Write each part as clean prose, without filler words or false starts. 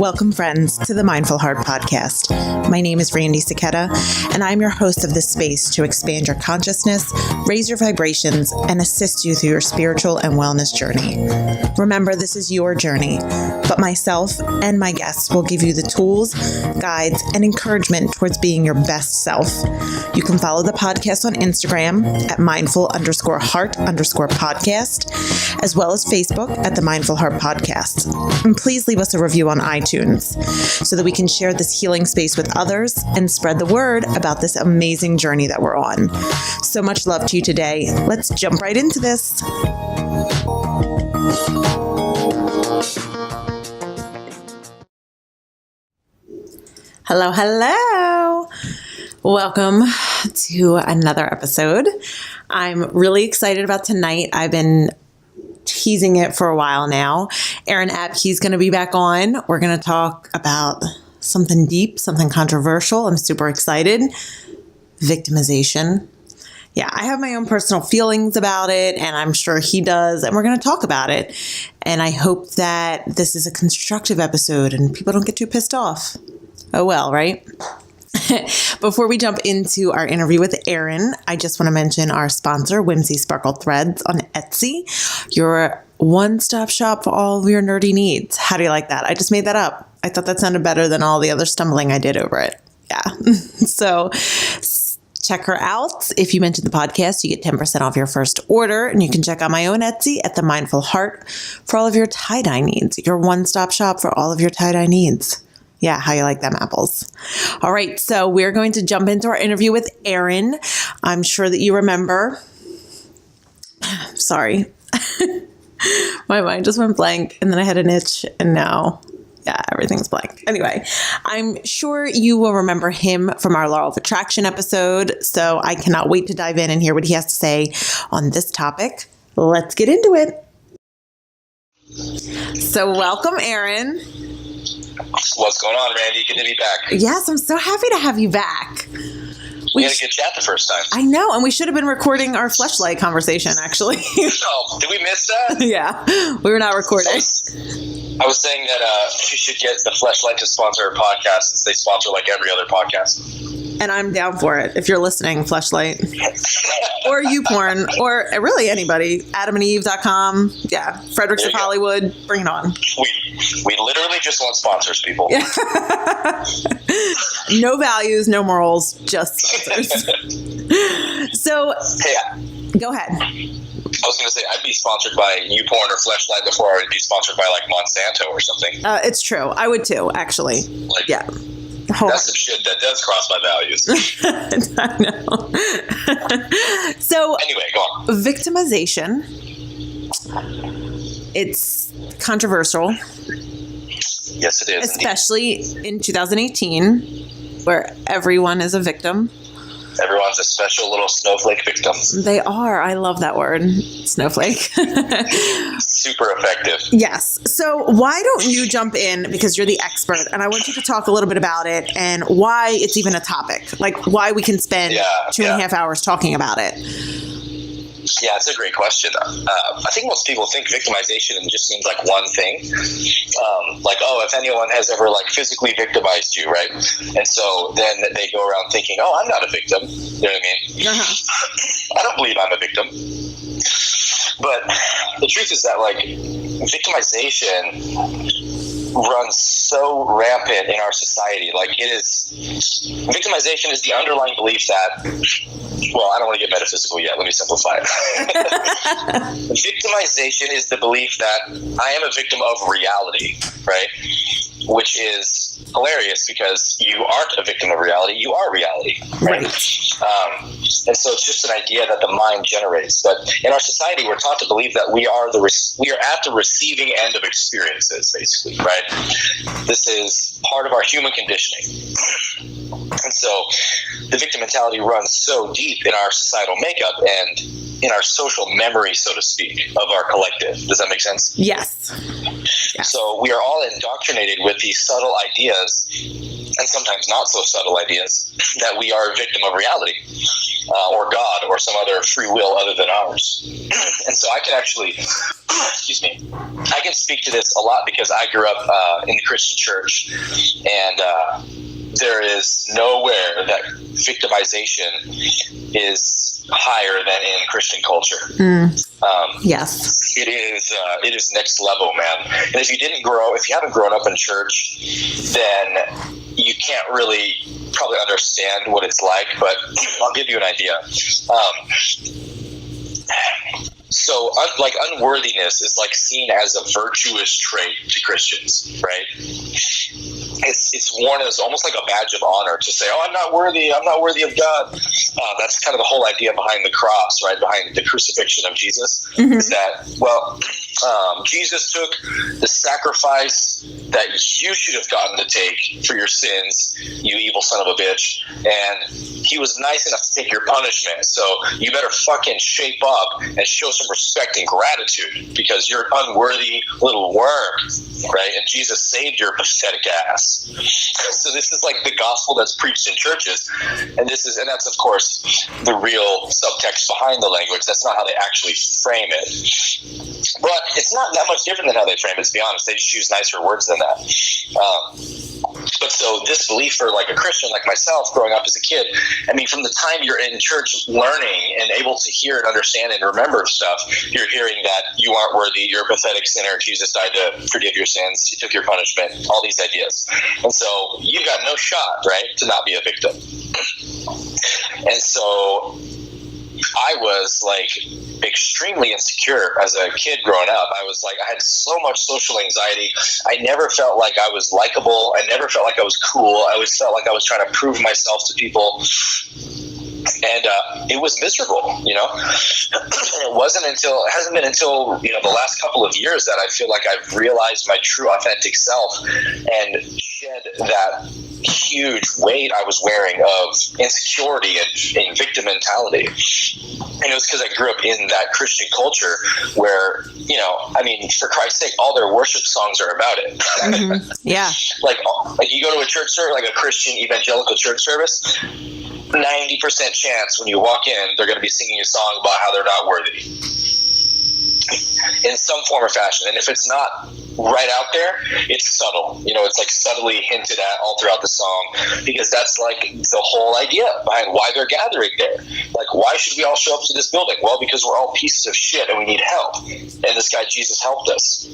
Welcome, friends, to the Mindful Heart Podcast. My name is Randi Sachetta, and I'm your host of this space to expand your consciousness, raise your vibrations, and assist you through your spiritual and wellness journey. Remember, this is your journey, but myself and my guests will give you the tools, guides, and encouragement towards being your best self. You can follow the podcast on Instagram at mindful_heart_podcast, as well as Facebook at the Mindful Heart Podcast. And please leave us a review on iTunes so that we can share this healing space with others and spread the word about this amazing journey that we're on. So much love to you today. Let's jump right into this. Hello, hello. Welcome to another episode. I'm really excited about tonight. I've been teasing it for a while now. Abke is going to be back on. We're going to talk about something deep, something controversial. I'm super excited. Victimization. Yeah, I have my own personal feelings about it, and I'm sure he does, and we're going to talk about it. And I hope that this is a constructive episode and people don't get too pissed off. Oh well, right? Before we jump into our interview with Aaron, I just want to mention our sponsor, Whimsy Sparkle Threads on Etsy, your one-stop shop for all of your nerdy needs. How do you like that? I just made that up. I thought that sounded better than all the other stumbling I did over it. Yeah. So check her out. If you mention the podcast, you get 10% off your first order, and you can check out my own Etsy at The Mindful Heart for all of your tie-dye needs, your one-stop shop for all of your tie-dye needs. Yeah, how you like them apples. All right, so we're going to jump into our interview with Aaron. I'm sure that you remember. Sorry. My mind just went blank, and then I had an itch, and now, yeah, everything's blank. Anyway, I'm sure you will remember him from our Law of Attraction episode, so I cannot wait to dive in and hear what he has to say on this topic. Let's get into it. So welcome, Aaron. What's going on, Randy? Good to be back. Yes, I'm so happy to have you back. We had a good chat the first time. I know, and we should have been recording our fleshlight conversation, actually. Oh, did we miss that? Yeah, we were not recording. I was saying that you should get the Fleshlight to sponsor our podcast since they sponsor like every other podcast. And I'm down for it. If you're listening, Fleshlight. Or YouPorn, or really anybody. AdamandEve.com. Yeah, Fredericks of Hollywood. Bring it on. We literally just want sponsors, people. Yeah. No values, no morals, just sponsors. So, go ahead. I was going to say, I'd be sponsored by YouPorn or Fleshlight before I would be sponsored by like Monsanto or something. It's true. I would too, actually. Like, yeah. That's some shit that does cross my values. I know. So, anyway, go on. Victimization. It's controversial. Yes, it is. Especially in 2018, where everyone is a victim. Everyone's a special little snowflake victim. They are. I love that word, snowflake. Super effective. Yes. So why don't you jump in, because you're the expert, and I want you to talk a little bit about it and why it's even a topic, like why we can spend 2.5 hours talking about it. Yeah, it's a great question. I think most people think victimization just means like one thing. Like, oh, if anyone has ever like physically victimized you, right? And so then they go around thinking, oh, I'm not a victim. You know what I mean? I don't believe I'm a victim. But the truth is that like victimization runs so rampant in our society. Like victimization is the underlying belief that, well, I don't want to get metaphysical yet. Let me simplify it. Victimization is the belief that I am a victim of reality, right? Which is hilarious because you aren't a victim of reality. You are reality, right? And so it's just an idea that the mind generates. But in our society, we're taught to believe that we are at the receiving end of experiences, basically, right? This is part of our human conditioning. And so the victim mentality runs so deep in our societal makeup and in our social memory, so to speak, of our collective. Does that make sense? Yes. So we are all indoctrinated with these subtle ideas, and sometimes not so subtle ideas, that we are a victim of reality, or God, or some other free will other than ours. And so I can actually, excuse me, I can speak to this a lot because I grew up in the Christian church, and there is nowhere that victimization is higher than in Christian culture. Yes, it is next level, man. And if you haven't grown up in church, then you can't really probably understand what it's like. But I'll give you an idea. So, unworthiness is like seen as a virtuous trait to Christians, right? It's worn as almost like a badge of honor to say, "Oh, I'm not worthy of God." That's kind of the whole idea behind the cross, right? Behind the crucifixion of Jesus, is that, well, Jesus took the sacrifice that you should have gotten to take for your sins, you evil son of a bitch, and he was nice enough to take your punishment. So you better fucking shape up and show some respect and gratitude because you're an unworthy little worm, right? And Jesus saved your pathetic ass. So this is like the gospel that's preached in churches, and that's of course the real subtext behind the language. That's not how they actually frame it, but it's not that much different than how they frame it, to be honest. They just use nicer words than that. But so this belief for like a Christian like myself growing up as a kid, I mean, from the time you're in church learning and able to hear and understand and remember stuff, you're hearing that you aren't worthy, you're a pathetic sinner, Jesus died to forgive your sins, he took your punishment, all these ideas. And so you got no shot, right, to not be a victim. And so I was like extremely insecure as a kid growing up. I had so much social anxiety. I never felt like I was likable. I never felt like I was cool. I always felt like I was trying to prove myself to people. And it was miserable, you know. And it hasn't been until the last couple of years that I feel like I've realized my true authentic self and shed that huge weight I was wearing of insecurity and victim mentality. And it was because I grew up in that Christian culture where, I mean, for Christ's sake, all their worship songs are about it. Mm-hmm. Yeah. like you go to a church service, like a Christian evangelical church service, 90% chance when you walk in, they're going to be singing a song about how they're not worthy in some form or fashion. And if it's not right out there, it's subtle. It's like subtly hinted at all throughout the song, because that's like the whole idea behind why they're gathering there. Like, why should we all show up to this building? Well, because we're all pieces of shit and we need help. And this guy Jesus helped us,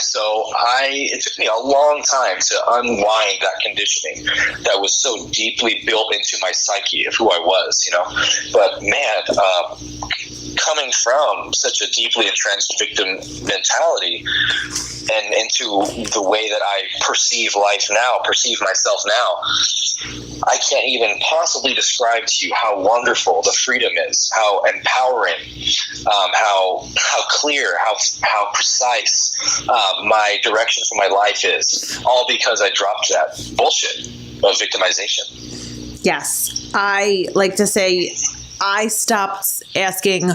So it took me a long time to unwind that conditioning that was so deeply built into my psyche of who I was, But man, coming from such a deeply entrenched victim mentality and into the way that I perceive myself now, I can't even possibly describe to you how wonderful the freedom is, how empowering, how clear, how precise my direction for my life is, all because I dropped that bullshit of victimization. Yes. I like to say I stopped asking,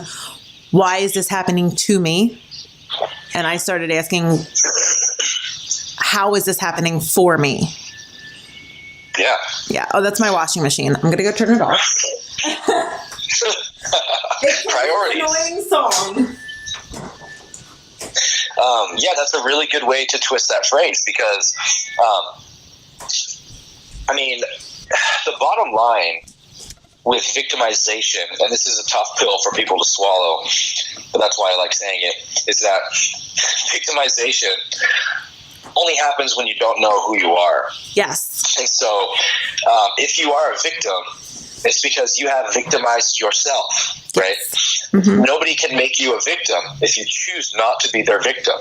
why is this happening to me? And I started asking, how is this happening for me? Yeah. Yeah. Oh, that's my washing machine. I'm going to go turn it off. Priorities. Annoying song. Yeah, that's a really good way to twist that phrase because, I mean, the bottom line with victimization, and this is a tough pill for people to swallow, but that's why I like saying it, is that victimization only happens when you don't know who you are. Yes. And so if you are a victim, it's because you have victimized yourself, right? Mm-hmm. Nobody can make you a victim if you choose not to be their victim,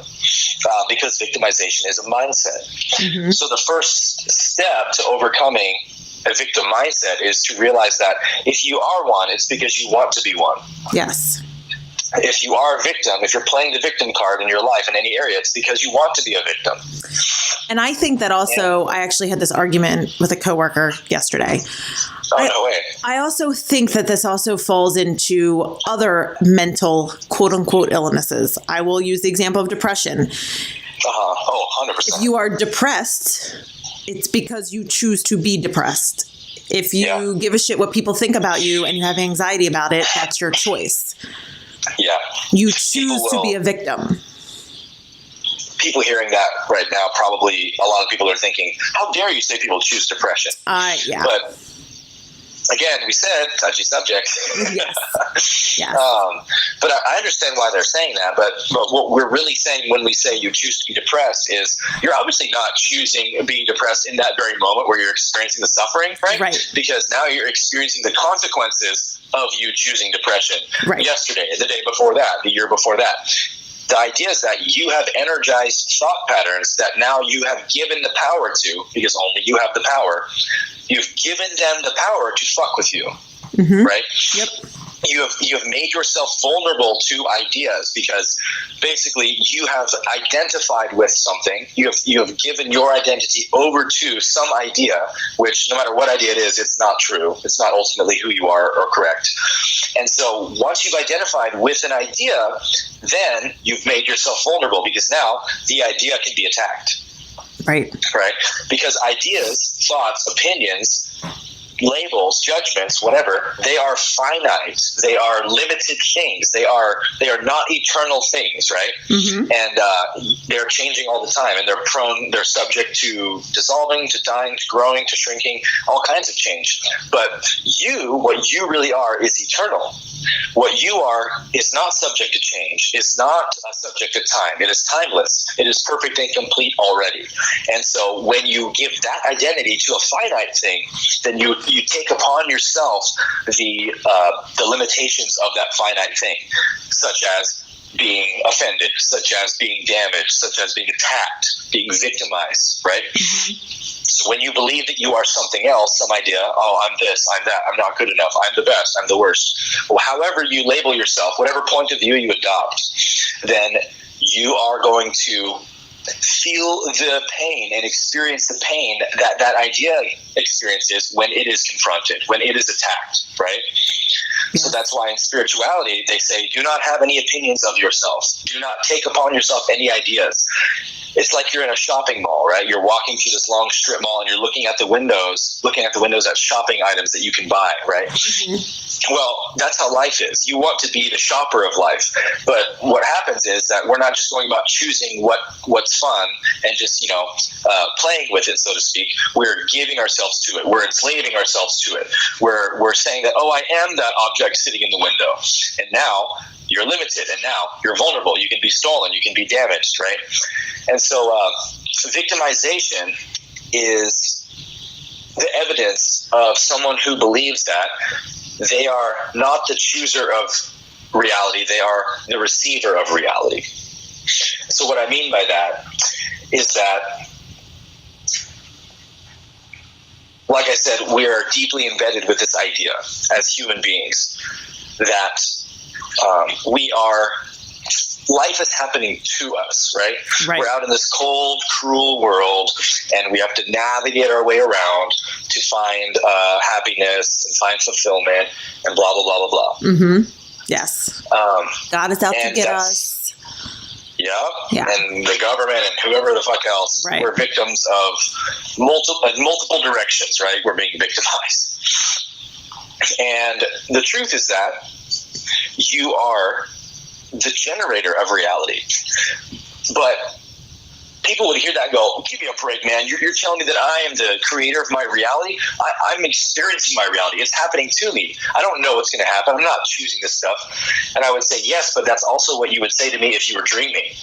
because victimization is a mindset. Mm-hmm. So the first step to overcoming a victim mindset is to realize that if you are one, it's because you want to be one. Yes. if you are a victim, if you're playing the victim card in your life in any area, it's because you want to be a victim. And I think that also, I actually had this argument with a coworker yesterday. Oh, no way. I also think that this also falls into other mental, quote unquote, illnesses. I will use the example of depression. Oh, 100%. If you are depressed, it's because you choose to be depressed. If you give a shit what people think about you and you have anxiety about it, that's your choice. Yeah. You choose to be a victim. People hearing that right now, probably a lot of people are thinking, how dare you say people choose depression? Yeah. But again, we said touchy subject. Yes. Yes. But I understand why they're saying that. But what we're really saying when we say you choose to be depressed is you're obviously not choosing being depressed in that very moment where you're experiencing the suffering, right? Right. Because now you're experiencing the consequences of you choosing depression yesterday, the day before that, the year before that. The idea is that you have energized thought patterns that now you have given the power to, because only you have the power. You've given them the power to fuck with you, right? Yep. You have made yourself vulnerable to ideas because basically you have identified with something. You have given your identity over to some idea, which no matter what idea it is, it's not true. It's not ultimately who you are or correct. And so once you've identified with an idea, then you've made yourself vulnerable because now the idea can be attacked. Right. Right? Because ideas, thoughts, opinions, labels, judgments, whatever, they are finite. They are limited things. They are not eternal things, right? And they're changing all the time, and they're subject to dissolving, to dying, to growing, to shrinking, all kinds of change. But what you really are is eternal. What you are is not subject to change, is not subject to time. It is timeless. It is perfect and complete already. And so when you give that identity to a finite thing, then you take upon yourself the limitations of that finite thing, such as being offended, such as being damaged, such as being attacked, being victimized, right? So when you believe that you are something else, some idea, oh, I'm this, I'm that, I'm not good enough, I'm the best, I'm the worst. Well, however you label yourself, whatever point of view you adopt, then you are going to feel the pain and experience the pain that idea experiences when it is confronted, when it is attacked, right? So that's why in spirituality, they say, do not have any opinions of yourself. Do not take upon yourself any ideas. It's like you're in a shopping mall, right? You're walking through this long strip mall and you're looking at the windows at shopping items that you can buy, right? Well, that's how life is. You want to be the shopper of life. But what happens is that we're not just going about choosing what's fun and just, playing with it, so to speak. We're giving ourselves to it. We're enslaving ourselves to it. We're saying that, oh, I am that object sitting in the window. And now you're limited, and now you're vulnerable. You can be stolen. You can be damaged, right? And so victimization is the evidence of someone who believes that they are not the chooser of reality. They are the receiver of reality. So what I mean by that is that, like I said, we are deeply embedded with this idea as human beings that life is happening to us, right? We're out in this cold, cruel world, and we have to navigate our way around to find happiness and find fulfillment and blah, blah, blah, blah, blah. Yes. God is out to get us. Yeah. And the government and whoever the fuck else. Right. We're victims of multiple directions, right? We're being victimized. And the truth is that you are the generator of reality. But people would hear that and go, give me a break, man. You're telling me that I am the creator of my reality? I'm experiencing my reality. It's happening to me. I don't know what's going to happen. I'm not choosing this stuff. And I would say, yes, but that's also what you would say to me if you were dreaming.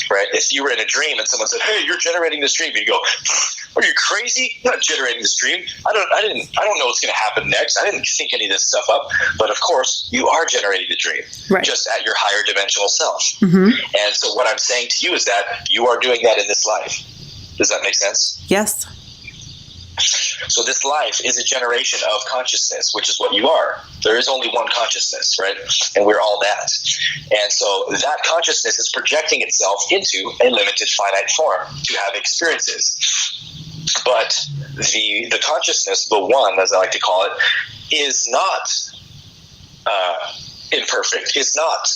Right? If you were in a dream and someone said, hey, you're generating this dream, you'd go, are you crazy? I'm not generating this dream. I don't know what's going to happen next. I didn't think any of this stuff up. But of course, you are generating the dream, just at your higher dimensional self. And so what I'm saying to you is that you are doing that in this life. Does that make sense? Yes. So this life is a generation of consciousness, which is what you are. There is only one consciousness, right? And we're all that. And so that consciousness is projecting itself into a limited finite form to have experiences. But the consciousness, the one, as I like to call it, is not imperfect, is not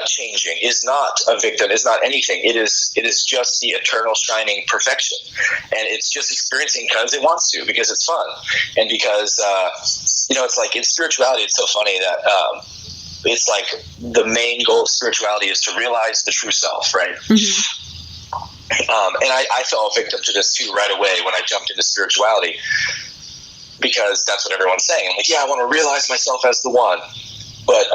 changing, is not a victim, is not anything. It is just the eternal shining perfection, and it's just experiencing because it wants to, because it's fun, and because it's like in spirituality, it's so funny that it's like the main goal of spirituality is to realize the true self, right? Mm-hmm. And I fell a victim to this too right away when I jumped into spirituality, because that's what everyone's saying. I'm like, yeah, I want to realize myself as the one. But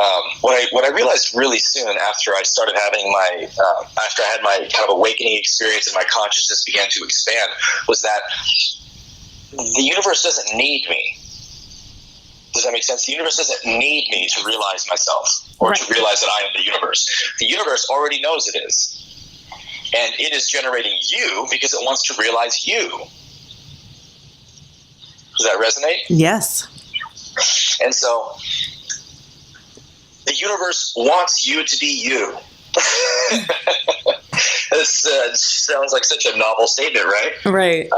what I realized really soon after I started having after I had my kind of awakening experience and my consciousness began to expand, was that the universe doesn't need me. Does that make sense? The universe doesn't need me to realize myself or to realize that I am the universe. The universe already knows it is. And it is generating you because it wants to realize you. Does that resonate? Yes. And so the universe wants you to be you. This sounds like such a novel statement, right? Right.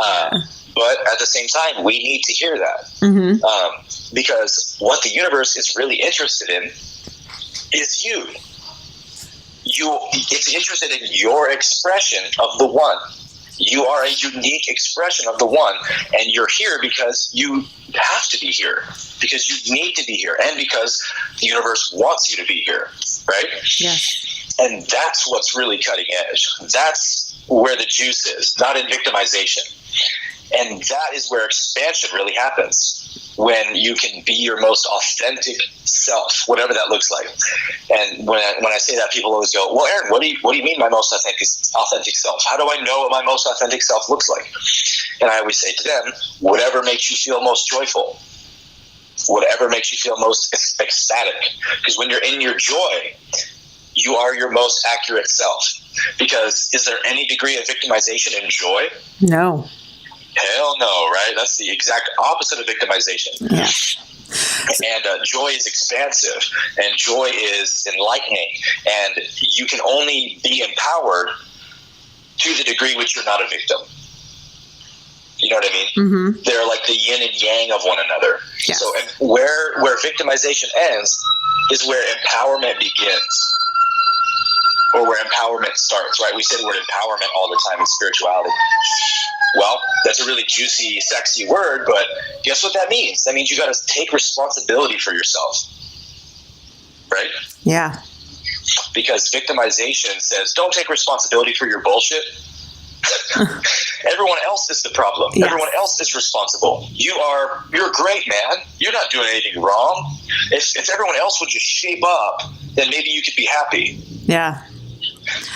But at the same time, we need to hear that. Mm-hmm. Because what the universe is really interested in is you. It's interested in your expression of the one. You are a unique expression of the one, and you're here because you have to be here, because you need to be here, and because the universe wants you to be here, right? Yes. And that's what's really cutting edge. That's where the juice is, not in victimization. And that is where expansion really happens, when you can be your most authentic self, whatever that looks like. And when I say that, people always go, well, Aaron, what do you mean my most authentic self? How do I know what my most authentic self looks like? And I always say to them, whatever makes you feel most joyful, whatever makes you feel most ecstatic. Because when you're in your joy, you are your most accurate self. Because is there any degree of victimization in joy? No. Hell no, right? That's the exact opposite of victimization. Yeah. And joy is expansive, and joy is enlightening, and you can only be empowered to the degree which you're not a victim. You know what I mean? Mm-hmm. They're like the yin and yang of one another. Yes. So where victimization ends is where empowerment begins, or where empowerment starts, right? We say the word empowerment all the time in spirituality. Well, that's a really juicy, sexy word, but guess what that means? That means you got to take responsibility for yourself, right? Yeah. Because victimization says, don't take responsibility for your bullshit. Everyone else is the problem. Yes. Everyone else is responsible. You're great, man. You're not doing anything wrong. If everyone else would just shape up, then maybe you could be happy. Yeah.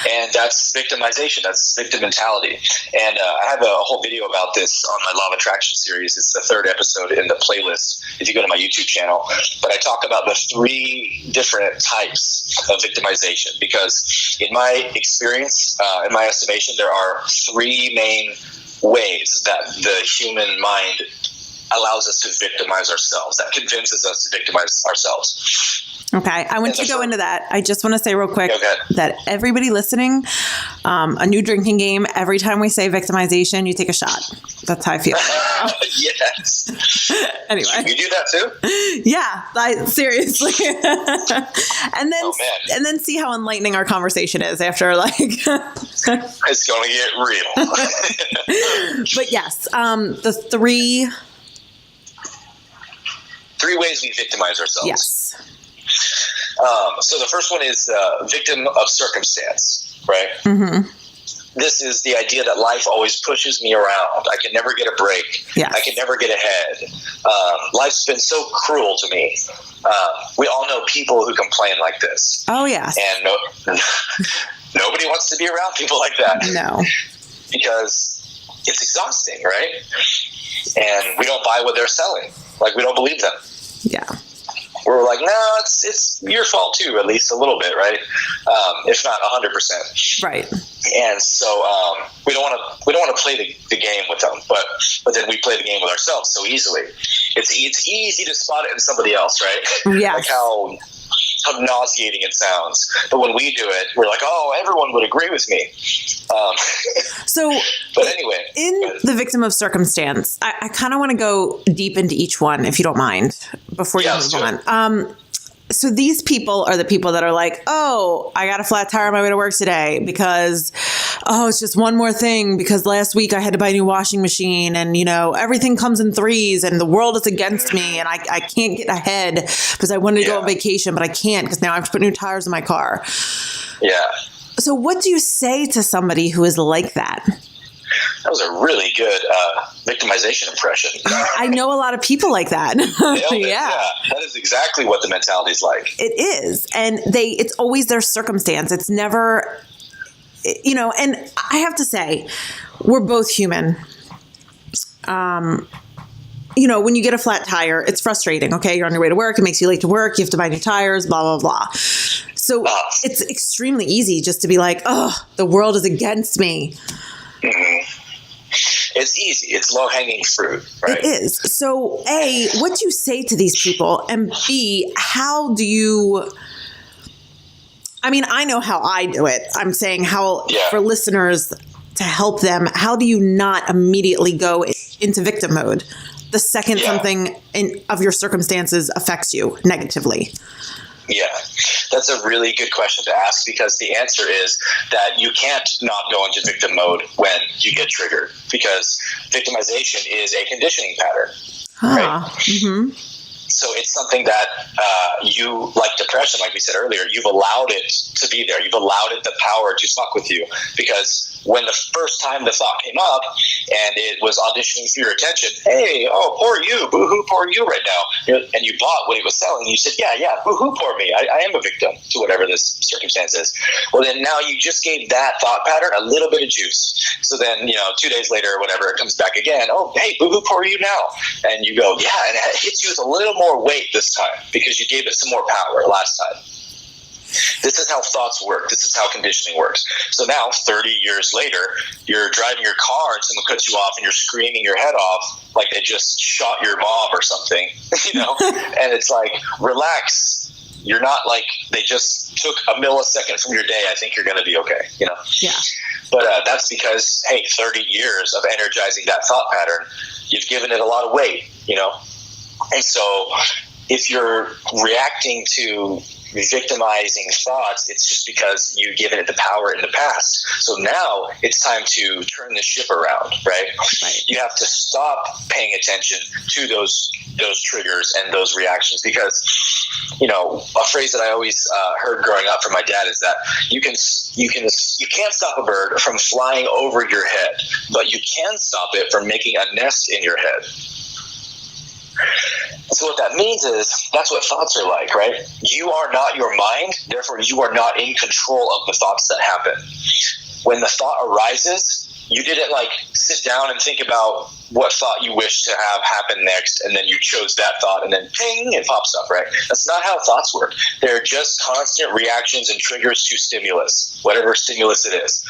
And that's victimization. That's victim mentality. And I have a whole video about this on my Law of Attraction series. It's the 3rd episode in the playlist if you go to my YouTube channel. But I talk about the 3 different types of victimization, because in my experience, in my estimation, there are 3 main ways that the human mind allows us to victimize ourselves, that convinces us to victimize ourselves. Okay, I want to go into that. I just want to say real quick that everybody listening, a new drinking game, every time we say victimization, you take a shot. That's how I feel. Yes. Anyway. Should we do that too? Yeah, seriously. and then see how enlightening our conversation is after it's going to get real. But yes, the 3 ways we victimize ourselves. Yes. So the first one is victim of circumstance, right? Mm-hmm. This is the idea that life always pushes me around. I can never get a break. Yes. I can never get ahead. Life's been so cruel to me. We all know people who complain like this. Oh, yes. And nobody wants to be around people like that. No. Because it's exhausting, right? And we don't buy what they're selling. Like, we don't believe them. Yeah. where we're like, no, it's your fault too, at least a little bit, right? If not 100%. Right. And so we don't want to play the game with them, but then we play the game with ourselves so easily. It's easy to spot it in somebody else, right? Yes. Like how nauseating it sounds, but when we do it, we're like, oh, everyone would agree with me. But anyway, in the victim of circumstance, I kind of want to go deep into each one, if you don't mind, before you move on. So these people are the people that are like, oh, I got a flat tire on my way to work today because, oh, it's just one more thing because last week I had to buy a new washing machine and, everything comes in threes and the world is against me and I can't get ahead because I wanted to go on vacation, but I can't because now I have to put new tires in my car. Yeah. So what do you say to somebody who is like that? That was a really good victimization impression. I know a lot of people like that. Yeah, that is exactly what the mentality is like. It is. And it's always their circumstance. It's never, and I have to say, we're both human. When you get a flat tire, it's frustrating. Okay. You're on your way to work. It makes you late to work. You have to buy new tires, blah, blah, blah. So it's extremely easy just to be like, oh, the world is against me. Mm-hmm. It's easy. It's low-hanging fruit, right? It is. So, A, what do you say to these people? And B, how do you... I mean, I know how I do it. I'm saying for listeners to help them, how do you not immediately go into victim mode the second something of your circumstances affects you negatively? Yeah, that's a really good question to ask because the answer is that you can't not go into victim mode when you get triggered because victimization is a conditioning pattern. Right? Mm-hmm. So it's something that you, like depression, like we said earlier, you've allowed it to be there. You've allowed it the power to fuck with you because when the first time the thought came up and it was auditioning for your attention, hey, oh, poor you, boo-hoo, poor you right now. And you bought what it was selling. And you said, yeah, boo-hoo, poor me. I am a victim to whatever this circumstance is. Well, then now you just gave that thought pattern a little bit of juice. So then, 2 days later or whatever, it comes back again. Oh, hey, boo-hoo, poor you now. And you go, yeah, and it hits you with a little more weight this time because you gave it some more power last time. This is how thoughts work. This is how conditioning works. So now, 30 years later, you're driving your car and someone cuts you off and you're screaming your head off like they just shot your mom or something, and it's like, relax. You're not like they just took a millisecond from your day. I think you're going to be okay, Yeah. But that's because, hey, 30 years of energizing that thought pattern, you've given it a lot of weight, And so if you're reacting to victimizing thoughts, it's just because you've given it the power in the past. So now it's time to turn the ship around, right? You have to stop paying attention to those triggers and those reactions because, a phrase that I always heard growing up from my dad is that you can't stop a bird from flying over your head, but you can stop it from making a nest in your head. So what that means is that's what thoughts are like, right? You are not your mind, therefore you are not in control of the thoughts that happen. When the thought arises, you didn't sit down and think about what thought you wish to have happen next, and then you chose that thought, and then ping, it pops up, right? That's not how thoughts work. They're just constant reactions and triggers to stimulus, whatever stimulus it is.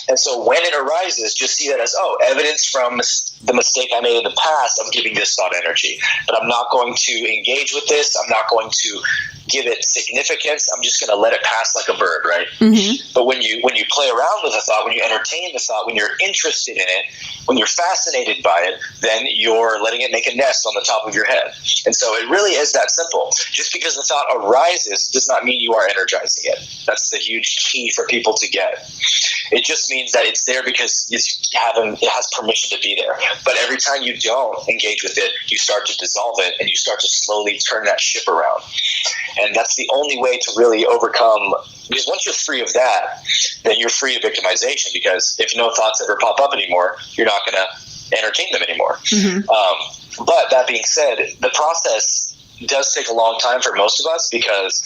And so when it arises, just see that as, evidence from the mistake I made in the past of giving this thought energy. But I'm not going to engage with this. I'm not going to give it significance. I'm just going to let it pass like a bird, right? Mm-hmm. But when you play around with a thought, when you entertain the thought, when you're interested in it, when you're fascinated by it, then you're letting it make a nest on the top of your head. And so it really is that simple. Just because the thought arises does not mean you are energizing it. That's the huge key for people to get. It just means that it's there because it has permission to be there. But every time you don't engage with it, you start to dissolve it and you start to slowly turn that ship around. And that's the only way to really overcome, because once you're free of that, then you're free of victimization, because if no thoughts ever pop up anymore, you're not going to entertain them anymore. Mm-hmm. But that being said, the process does take a long time for most of us because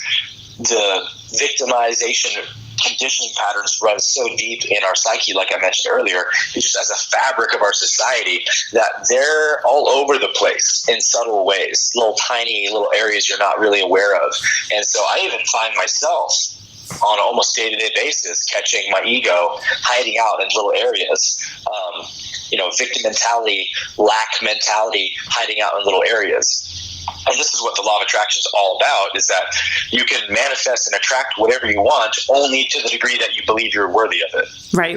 the victimization conditioning patterns run so deep in our psyche, like I mentioned earlier, it's just as a fabric of our society, that they're all over the place in subtle ways, tiny little areas you're not really aware of. And so I even find myself on an almost day-to-day basis catching my ego hiding out in little areas. Victim mentality, lack mentality, hiding out in little areas. And this is what the law of attraction is all about, is that you can manifest and attract whatever you want only to the degree that you believe you're worthy of it. Right.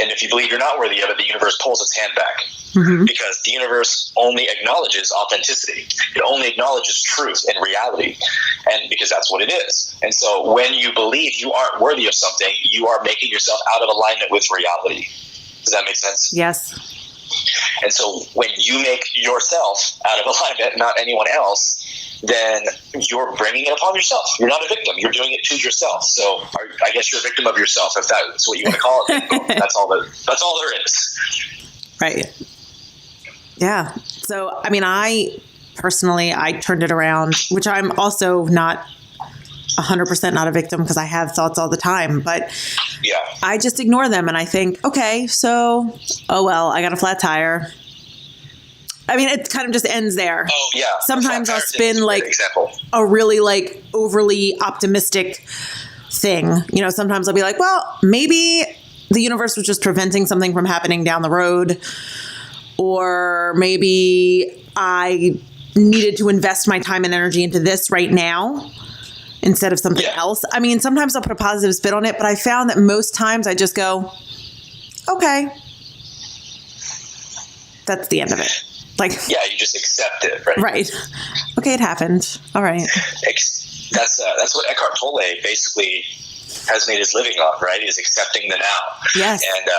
And if you believe you're not worthy of it, the universe pulls its hand back. Because the universe only acknowledges authenticity. It only acknowledges truth and reality. And because that's what it is. And so when you believe you aren't worthy of something, you are making yourself out of alignment with reality. Does that make sense? Yes. And so when you make yourself out of alignment, not anyone else, then you're bringing it upon yourself. You're not a victim. You're doing it to yourself. So I guess you're a victim of yourself, if that's what you want to call it. That's all there is. Right. Yeah. So, I mean, I turned it around, which I'm also not 100% not a victim, because I have thoughts all the time, but yeah, I just ignore them and I think, okay, so, oh well, I got a flat tire. I mean, it kind of just ends there. Oh yeah. Sometimes I'll spin like a really like overly optimistic thing. Sometimes I'll be like, well, maybe the universe was just preventing something from happening down the road, or maybe I needed to invest my time and energy into this right now instead of something else. I mean, sometimes I'll put a positive spin on it, but I found that most times I just go, okay, that's the end of it. Like, yeah, you just accept it, right? Right. Okay, it happened. All right. That's what Eckhart Tolle basically has made his living on, right? Is accepting the now. Yes. And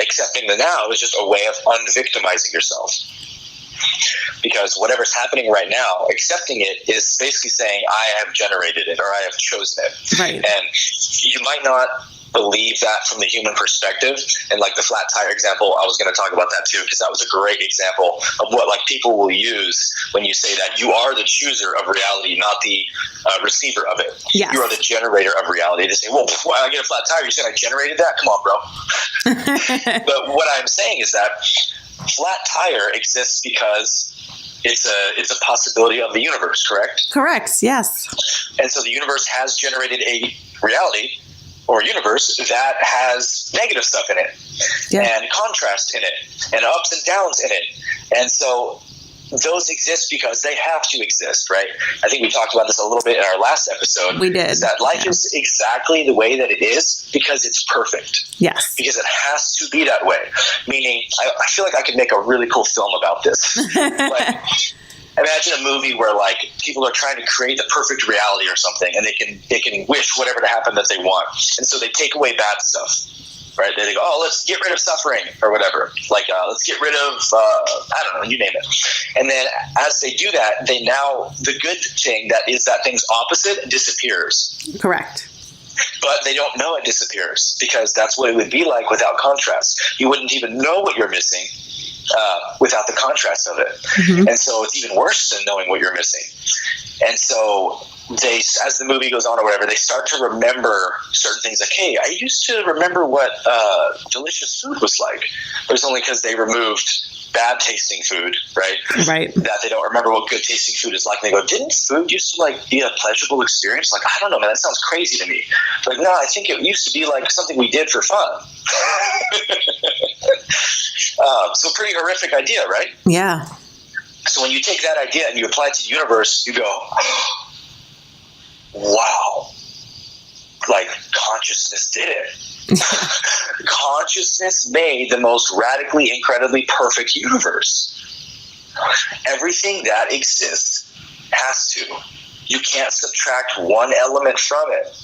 accepting the now is just a way of unvictimizing yourself. Because whatever's happening right now, accepting it is basically saying, I have generated it, or I have chosen it. Right. And you might not believe that from the human perspective. And like the flat tire example, I was going to talk about that too, because that was a great example of what like people will use when you say that you are the chooser of reality, not the receiver of it. Yes. You are the generator of reality. They say, well, why I get a flat tire? You said I generated that? Come on, bro. But what I'm saying is that flat tire exists because it's a possibility of the universe, correct? Correct, yes. And so the universe has generated a reality or universe that has negative stuff in it, and contrast in it, and ups and downs in it. And so those exist because they have to exist, right? I think we talked about this a little bit in our last episode. We did. Is that life is exactly the way that it is because it's perfect. Yes. Because it has to be that way. Meaning, I feel like I could make a really cool film about this. Like, imagine a movie where like people are trying to create the perfect reality or something, and they can wish whatever to happen that they want, and so they take away bad stuff, right? They go, oh, let's get rid of suffering or whatever. Like let's get rid of I don't know, you name it. And then as they do that, the good thing that is that thing's opposite disappears. Correct. But they don't know it disappears because that's what it would be like without contrast. You wouldn't even know what you're missing without the contrast of it. Mm-hmm. And so it's even worse than knowing what you're missing. And so they, as the movie goes on or whatever, they start to remember certain things like, hey, I used to remember what delicious food was like. But it's only because they removed bad tasting food, right? Right. That they don't remember what good tasting food is like. And they go, didn't food used to like be a pleasurable experience? Like, I don't know, man, that sounds crazy to me. Like, no, I think it used to be like something we did for fun. So pretty horrific idea, right? Yeah. So when you take that idea and you apply it to the universe, you go, wow, like consciousness did it. Consciousness made the most radically, incredibly perfect universe. Everything that exists has to. You can't subtract one element from it.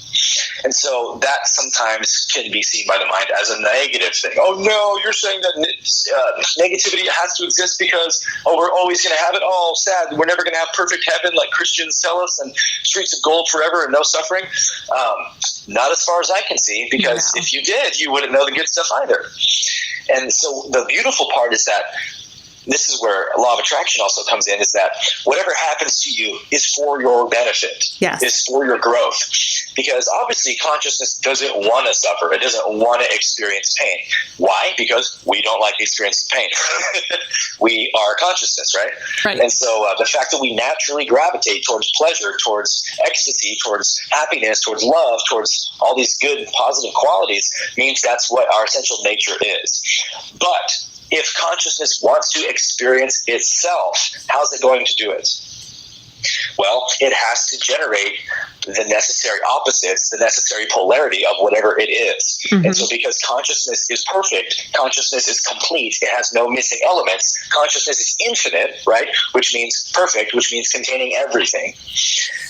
And so that sometimes can be seen by the mind as a negative thing. Oh, no, you're saying that negativity has to exist because, we're always going to have it all sad. We're never going to have perfect heaven like Christians tell us and streets of gold forever and no suffering. Not as far as I can see, because if you did, you wouldn't know the good stuff either. And so the beautiful part is that this is where law of attraction also comes in, is that whatever happens to you is for your benefit, is for your growth. Because obviously consciousness doesn't want to suffer. It doesn't want to experience pain. Why? Because we don't like experiencing pain. We are consciousness, right? Right. And so the fact that we naturally gravitate towards pleasure, towards ecstasy, towards happiness, towards love, towards all these good, positive qualities means that's what our essential nature is. But if consciousness wants to experience itself, how's it going to do it? Well, it has to generate the necessary opposites, the necessary polarity of whatever it is. Mm-hmm. And so because consciousness is perfect, consciousness is complete, it has no missing elements, consciousness is infinite, right? Which means perfect, which means containing everything.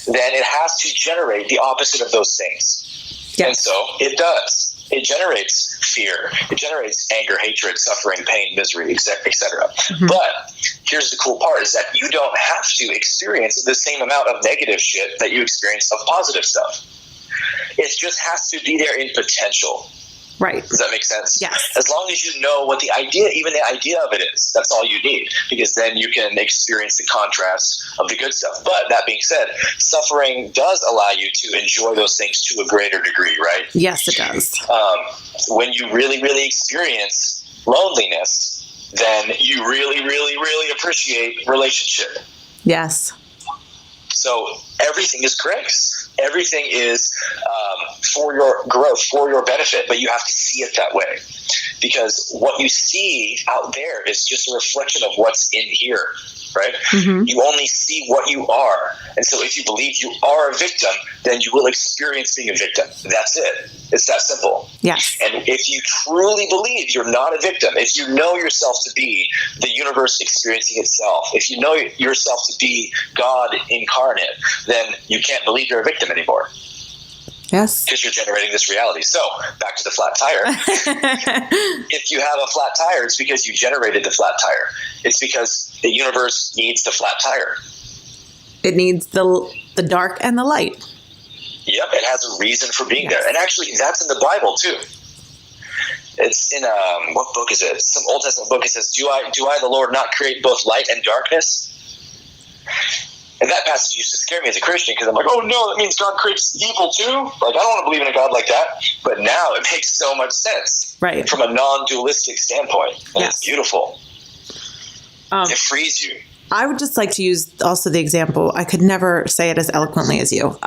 Then it has to generate the opposite of those things. Yes. And so it does. It generates fear. It generates anger, hatred, suffering, pain, misery, etc. Mm-hmm. But here's the cool part is that you don't have to experience the same amount of negative shit that you experience of positive stuff. It just has to be there in potential. Right. Does that make sense? Yes. As long as you know what the idea of it is, that's all you need, because then you can experience the contrast of the good stuff. But that being said, suffering does allow you to enjoy those things to a greater degree, right? Yes, it does. When you really, really experience loneliness, then you really, really, really appreciate relationship. Yes. So everything is grace. Everything is for your growth, for your benefit, but you have to see it that way. Because what you see out there is just a reflection of what's in here, right? Mm-hmm. You only see what you are. And so if you believe you are a victim, then you will experience being a victim. That's it. It's that simple. Yes. And if you truly believe you're not a victim, if you know yourself to be the universe experiencing itself, if you know yourself to be God incarnate, then you can't believe you're a victim anymore. Yes. Because you're generating this reality. So, back to the flat tire. If you have a flat tire, it's because you generated the flat tire. It's because the universe needs the flat tire. It needs the dark and the light. Yep, it has a reason for being there. And actually, that's in the Bible, too. It's in, what book is it? Some Old Testament book. It says, do I, the Lord, not create both light and darkness? And that passage used to scare me as a Christian because I'm like, oh no, that means God creates evil too? Like, I don't want to believe in a God like that. But now it makes so much sense. Right. From a non-dualistic standpoint. And it's beautiful. It frees you. I would just like to use also the example. I could never say it as eloquently as you.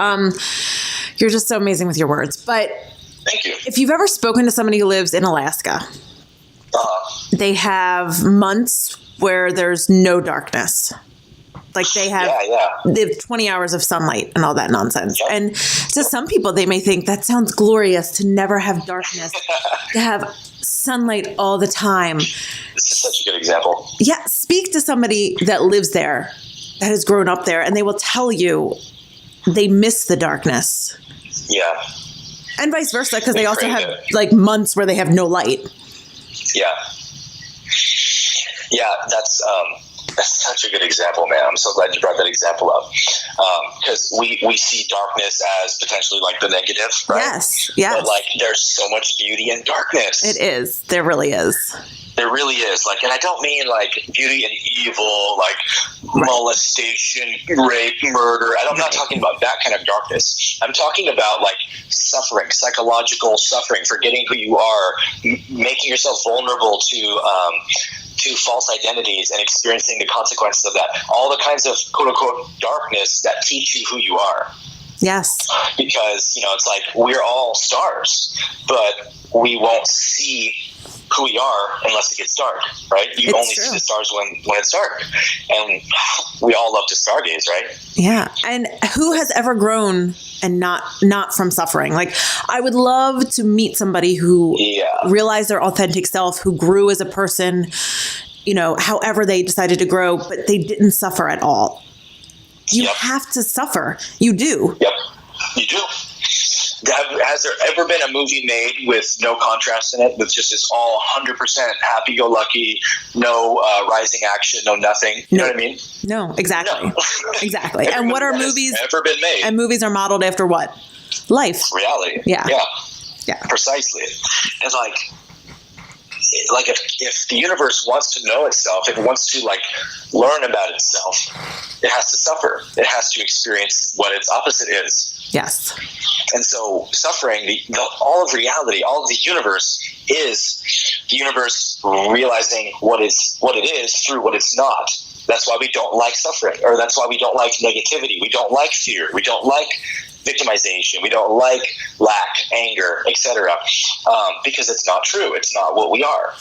You're just so amazing with your words. But thank you. If you've ever spoken to somebody who lives in Alaska, they have months where there's no darkness. Like they have 20 hours of sunlight and all that nonsense. Yep. And to some people, they may think that sounds glorious to never have darkness, to have sunlight all the time. This is such a good example. Yeah. Speak to somebody that lives there, that has grown up there, and they will tell you they miss the darkness. Yeah. And vice versa, because they also have like months where they have no light. Yeah. Yeah, that's such a good example, man. I'm so glad you brought that example up. Because we see darkness as potentially like the negative, right? Yes. But like there's so much beauty in darkness. It is. There really is. There really is. Like, and I don't mean like beauty and evil, like molestation, rape, murder. I'm not talking about that kind of darkness. I'm talking about like suffering, psychological suffering, forgetting who you are, making yourself vulnerable to false identities and experiencing the consequences of that. All the kinds of quote unquote darkness that teach you who you are. Yes. Because, it's like we're all stars, but we won't see who we are unless it gets dark, right? You only see the stars when it's dark. And we all love to stargaze, right? Yeah. And who has ever grown and not from suffering? Like, I would love to meet somebody who realized their authentic self, who grew as a person, however they decided to grow, but they didn't suffer at all. You have to suffer. You do. Yep. You do. Has there ever been a movie made with no contrast in it, with just this all 100% happy-go-lucky, no rising action, no nothing? You know what I mean? No, exactly. No. Exactly. And what are movies? Ever been made? And movies are modeled after what? Life. Reality. Yeah. Yeah. Precisely. And like if the universe wants to know itself, if it wants to like learn about itself, it has to suffer. It has to experience what its opposite is. Yes. And so suffering, all of reality, all of the universe is the universe realizing what it is through what it's not. That's why we don't like suffering, or that's why we don't like negativity. We don't like fear. We don't like victimization. We don't like lack, anger, etc. Because it's not true. It's not what we are.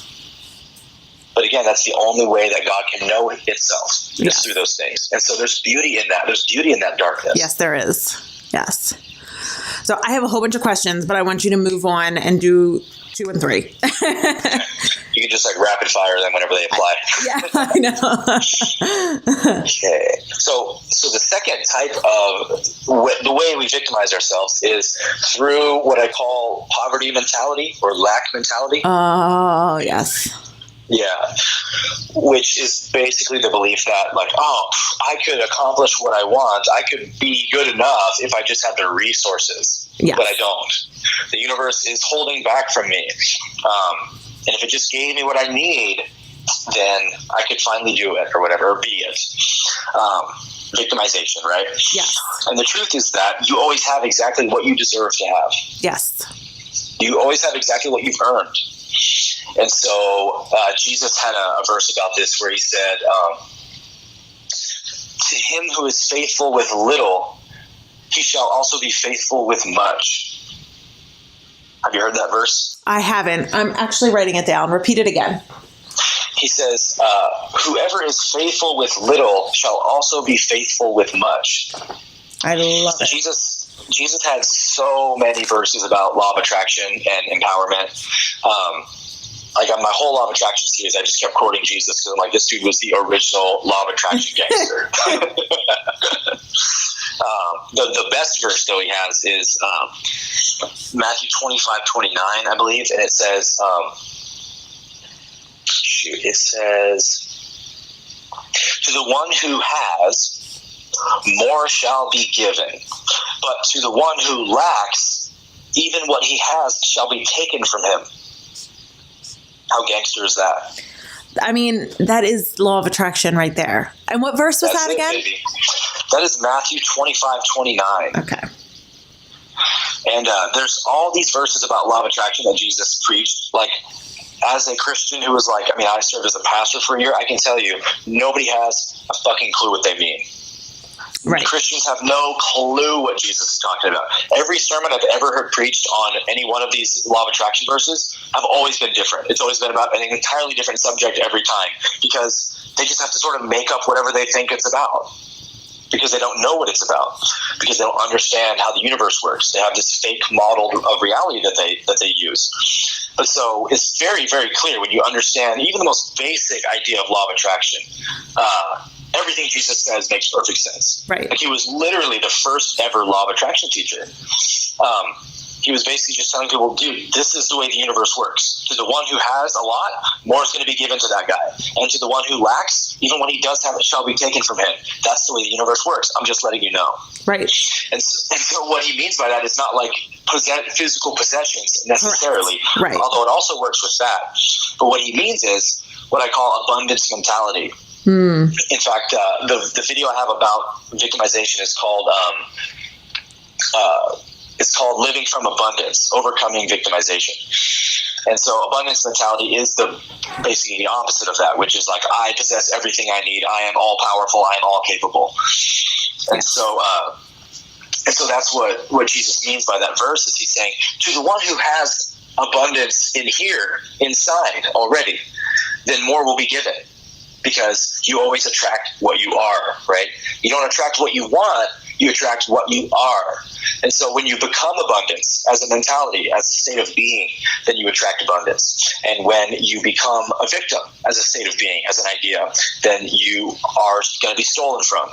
But again, that's the only way that God can know itself, is through those things. And so there's beauty in that. There's beauty in that darkness. Yes, there is. Yes. So I have a whole bunch of questions, but I want you to move on and do 2 and 3. You can just like rapid fire them whenever they apply. Yeah, I know. Okay. So the second type of the way we victimize ourselves is through what I call poverty mentality or lack mentality. Oh, yes. Yeah, which is basically the belief that, like, oh, I could accomplish what I want. I could be good enough if I just had the resources, but I don't. The universe is holding back from me. And if it just gave me what I need, then I could finally do it or whatever, or be it. Victimization, right? Yes. And the truth is that you always have exactly what you deserve to have. Yes. You always have exactly what you've earned. And so Jesus had a verse about this where he said, to him who is faithful with little, he shall also be faithful with much. Have you heard that verse? I haven't. I'm actually writing it down. Repeat it again. He says, whoever is faithful with little shall also be faithful with much. I love it. Jesus had so many verses about law of attraction and empowerment. Like on my whole law of attraction series, I just kept quoting Jesus because I'm like, this dude was the original law of attraction gangster. The best verse though he has is Matthew 25:29, I believe, and it says, it says, to the one who has, more shall be given, but to the one who lacks, even what he has shall be taken from him. How gangster is that? I mean, that is law of attraction right there. And what verse was that again? Baby. That is Matthew 25:29. Okay. And there's all these verses about law of attraction that Jesus preached. Like, as a Christian who was like, I mean, I served as a pastor for a year, I can tell you, nobody has a fucking clue what they mean. Right. Christians have no clue what Jesus is talking about. Every sermon I've ever heard preached on any one of these law of attraction verses have always been different. It's always been about an entirely different subject every time, because they just have to sort of make up whatever they think it's about, because they don't know what it's about, because they don't understand how the universe works. They have this fake model of reality that they use. But so it's very, very clear when you understand even the most basic idea of law of attraction. Everything Jesus says makes perfect sense. Right. Like, he was literally the first ever law of attraction teacher. He was basically just telling people, dude, this is the way the universe works. To the one who has a lot, more is going to be given to that guy. And to the one who lacks, even what he does have, it shall be taken from him. That's the way the universe works. I'm just letting you know. Right. And so what he means by that is not like physical possessions necessarily, right. Although it also works with that. But what he means is what I call abundance mentality. In fact, the video I have about victimization is called Living from Abundance, Overcoming Victimization. And so abundance mentality is basically the opposite of that, which is like, I possess everything I need. I am all powerful. I am all capable. And so that's what Jesus means by that verse, is he's saying, to the one who has abundance in here, inside already, then more will be given. Because you always attract what you are, right? You don't attract what you want, you attract what you are. And so when you become abundance as a mentality, as a state of being, then you attract abundance. And when you become a victim as a state of being, as an idea, then you are going to be stolen from.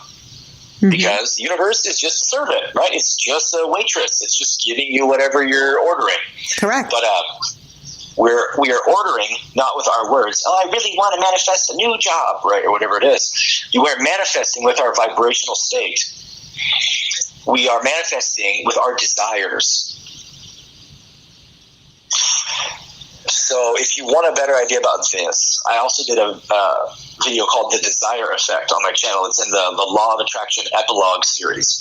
Because the universe is just a servant, right? It's just a waitress. It's just giving you whatever you're ordering. Correct. But we are ordering, not with our words, oh, I really want to manifest a new job, right, or whatever it is. You are manifesting with our vibrational state. We are manifesting with our desires. So if you want a better idea about this, I also did a video called The Desire Effect on my channel. It's in the Law of Attraction Epilogue series.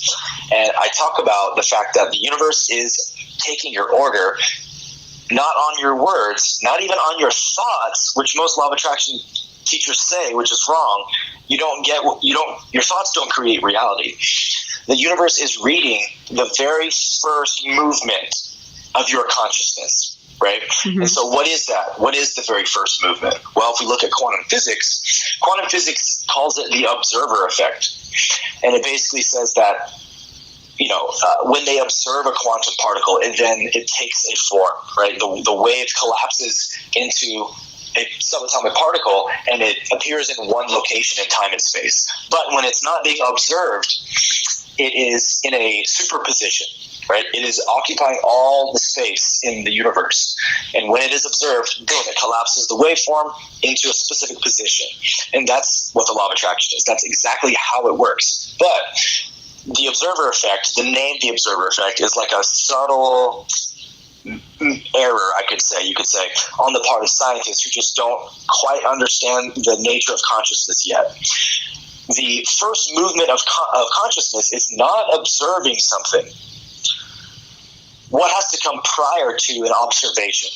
And I talk about the fact that the universe is taking your order, not on your words, not even on your thoughts, which most Law of Attraction teachers say, which is wrong. Your thoughts don't create reality. The universe is reading the very first movement of your consciousness, right? Mm-hmm. And so what is that? What is the very first movement? Well, if we look at quantum physics calls it the observer effect. And it basically says that, when they observe a quantum particle, it takes a form, right? The wave collapses into a subatomic particle, and it appears in one location in time and space. But when it's not being observed, it is in a superposition, right? It is occupying all the space in the universe. And when it is observed, boom, it collapses the waveform into a specific position. And that's what the law of attraction is. That's exactly how it works. But the observer effect, the name the observer effect, is like a subtle error, you could say, on the part of scientists who just don't quite understand the nature of consciousness yet. The first movement of consciousness is not observing something. What has to come prior to an observation?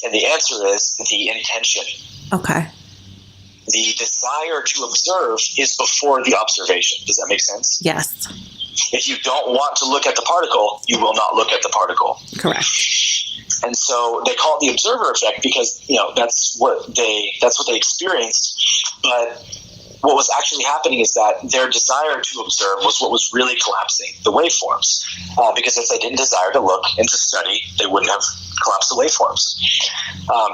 And the answer is the intention. Okay. The desire to observe is before the observation. Does that make sense? Yes. If you don't want to look at the particle, you will not look at the particle. Correct. And so they call it the observer effect because, that's what they experienced. But what was actually happening is that their desire to observe was what was really collapsing the waveforms. Because if they didn't desire to look and to study, they wouldn't have collapsed the waveforms.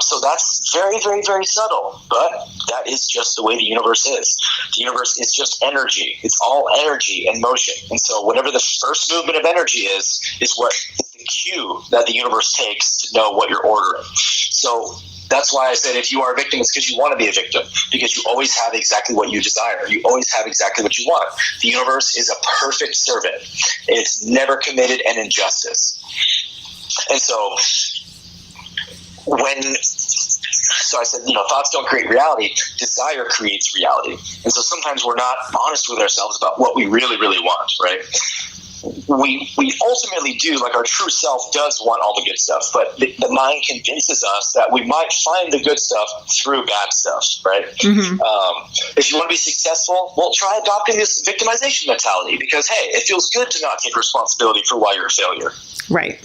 So that's very, very, very subtle. But that is just the way the universe is. The universe is just energy. It's all energy and motion. And so whatever the first movement of energy is what is the cue that the universe takes to know what you're ordering. So that's why I said if you are a victim, it's because you want to be a victim, because you always have exactly what you desire. You always have exactly what you want. The universe is a perfect servant. It's never committed an injustice. And so I said, thoughts don't create reality. Desire creates reality. And so sometimes we're not honest with ourselves about what we really, really want, right? We ultimately do, like our true self does want all the good stuff, but the mind convinces us that we might find the good stuff through bad stuff, right? Mm-hmm. If you want to be successful, well, try adopting this victimization mentality because, hey, it feels good to not take responsibility for why you're a failure. Right.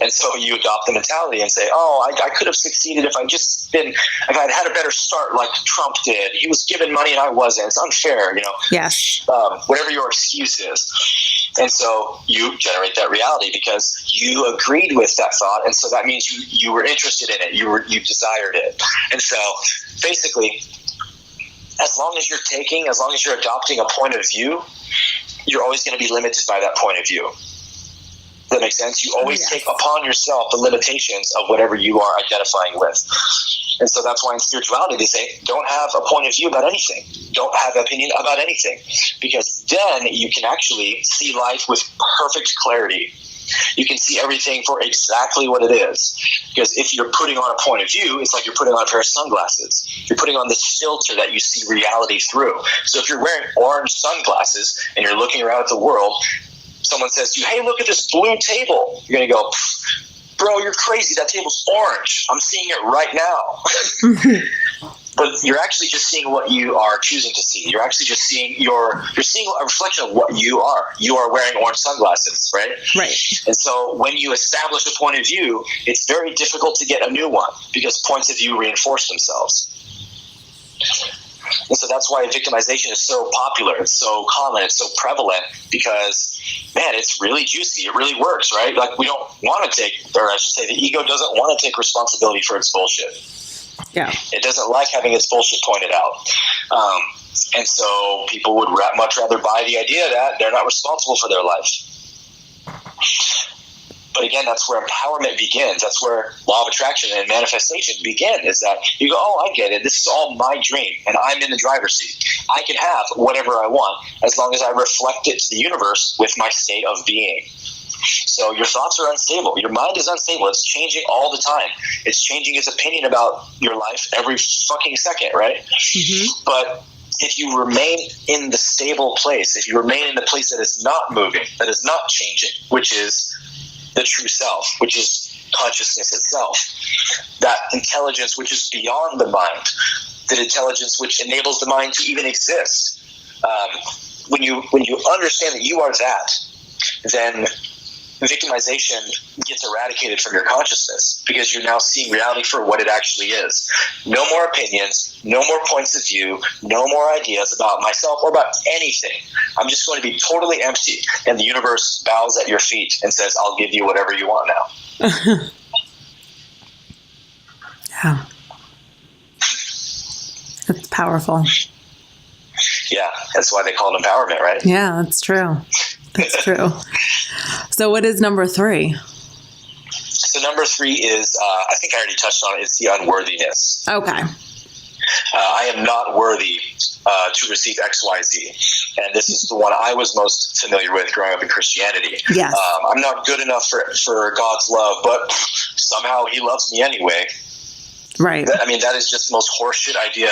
And so you adopt the mentality and say, I could have succeeded if I'd had a better start like Trump did. He was given money and I wasn't. It's unfair, Yes. Whatever your excuse is. And so you generate that reality because you agreed with that thought. And so that means you were interested in it. You desired it. And so basically, as long as you're adopting a point of view, you're always going to be limited by that point of view. Does that make sense? You always take upon yourself the limitations of whatever you are identifying with. And so that's why in spirituality they say, don't have a point of view about anything. Don't have an opinion about anything. Because then you can actually see life with perfect clarity. You can see everything for exactly what it is. Because if you're putting on a point of view, it's like you're putting on a pair of sunglasses. You're putting on this filter that you see reality through. So if you're wearing orange sunglasses and you're looking around at the world, someone says to you, hey, look at this blue table. You're going to go, bro, you're crazy. That table's orange. I'm seeing it right now. But you're actually just seeing what you are choosing to see. You're actually just seeing you're seeing a reflection of what you are. You are wearing orange sunglasses, right? Right. And so when you establish a point of view, it's very difficult to get a new one because points of view reinforce themselves. And so that's why victimization is so popular. It's so common. It's so prevalent because, man, it's really juicy. It really works, right? Like we don't want to take, or I should say the ego doesn't want to take responsibility for its bullshit. Yeah. It doesn't like having its bullshit pointed out. And so people would much rather buy the idea that they're not responsible for their life. But again, that's where empowerment begins. That's where law of attraction and manifestation begin, is that you go, oh, I get it. This is all my dream, and I'm in the driver's seat. I can have whatever I want as long as I reflect it to the universe with my state of being. So your thoughts are unstable. Your mind is unstable. It's changing all the time. It's changing its opinion about your life every fucking second, right? Mm-hmm. But if you remain in the stable place, if you remain in the place that is not moving, that is not changing, which is the true self, which is consciousness itself, that intelligence which is beyond the mind, that intelligence which enables the mind to even exist. When you understand that you are that, then victimization gets eradicated from your consciousness, because you're now seeing reality for what it actually is. No more opinions, no more points of view, no more ideas about myself or about anything. I'm just going to be totally empty, and the universe bows at your feet and says, I'll give you whatever you want now. Yeah. That's powerful. Yeah, that's why they call it empowerment, right? Yeah, that's true. That's true. So what is number 3? So number 3 is, I think I already touched on it, it's the unworthiness. Okay. I am not worthy to receive XYZ. And this is the one I was most familiar with growing up in Christianity. Yes. I'm not good enough for God's love, but somehow he loves me anyway. Right. I mean, that is just the most horseshit idea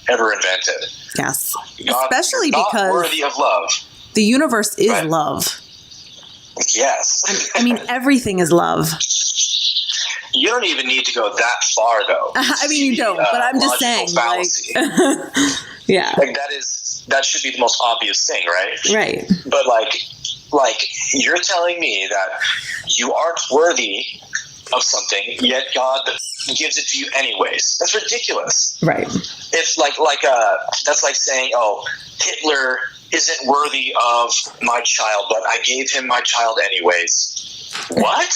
ever invented. Yes. God, especially you're not because worthy of love. The universe is right. love. Yes. I mean, everything is love. You don't even need to go that far, though. I mean, you don't, but I'm just saying. Fallacy. Like, yeah. Like, that should be the most obvious thing, right? Right. But, like you're telling me that you aren't worthy of something, yet God gives it to you anyways. That's ridiculous. Right. It's that's like saying, oh, Hitler isn't worthy of my child, but I gave him my child anyways. What?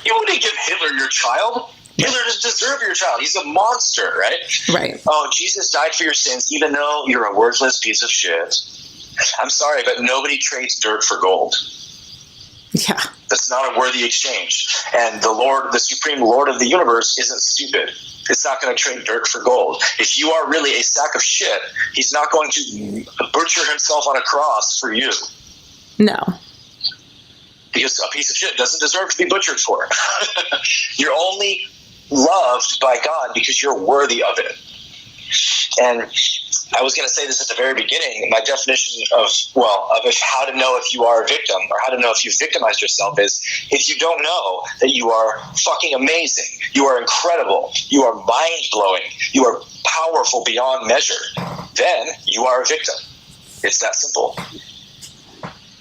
You wouldn't give Hitler your child. Hitler doesn't deserve your child. He's a monster, right? Right. Oh, Jesus died for your sins, even though you're a worthless piece of shit. I'm sorry, but nobody trades dirt for gold. Yeah. That's not a worthy exchange. And the Lord, the supreme Lord of the universe, isn't stupid. It's not going to trade dirt for gold. If you are really a sack of shit, he's not going to butcher himself on a cross for you. No. Because a piece of shit doesn't deserve to be butchered for. You're only loved by God because you're worthy of it. And I was going to say this at the very beginning. My definition of how to know if you are a victim or how to know if you've victimized yourself is if you don't know that you are fucking amazing, you are incredible, you are mind-blowing, you are powerful beyond measure, then you are a victim. It's that simple.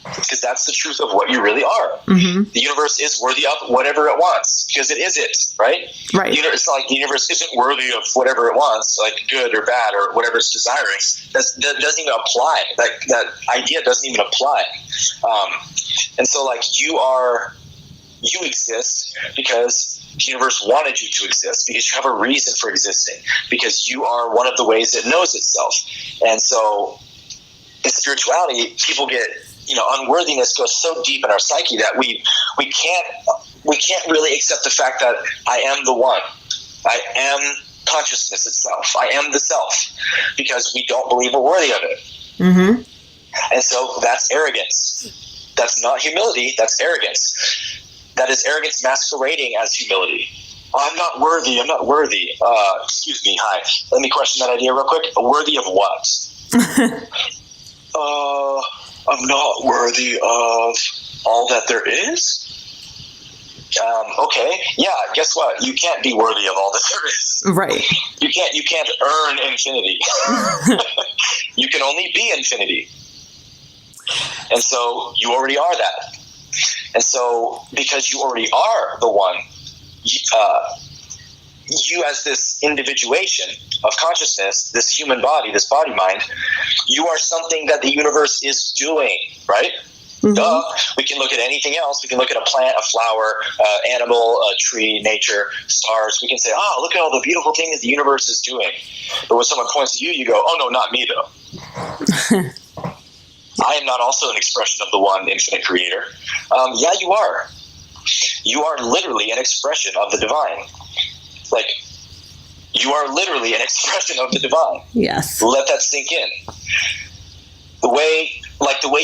Because that's the truth of what you really are. Mm-hmm. The universe is worthy of whatever it wants, because it is it, right? Right. It's not like the universe isn't worthy of whatever it wants, like good or bad or whatever it's desiring. That doesn't even apply. That idea doesn't even apply. And so, like, you exist because the universe wanted you to exist, because you have a reason for existing, because you are one of the ways it knows itself. And so, in spirituality, people get, unworthiness goes so deep in our psyche that we can't really accept the fact that I am the one. I am consciousness itself. I am the self, because we don't believe we're worthy of it. Mm-hmm. And so that's arrogance. That's not humility. That's arrogance. That is arrogance masquerading as humility. Oh, I'm not worthy. I'm not worthy. Excuse me. Hi. Let me question that idea real quick. Worthy of what? I'm not worthy of all that there is. Okay, yeah. Guess what? You can't be worthy of all that there is. Right. You can't earn infinity. You can only be infinity. And so you already are that. And so because you already are the one, you as this individuation of consciousness, this human body, this body mind, you are something that the universe is doing, right? Mm-hmm. Duh. We can look at anything else. We can look at a plant, a flower, animal, a tree, nature, stars. We can say, look at all the beautiful things the universe is doing. But when someone points at you, you go, oh, no, not me, though. I am not also an expression of the one infinite creator. Yeah, you are. You are literally an expression of the divine. Like, you are literally an expression of the divine. Yes. Let that sink in. The way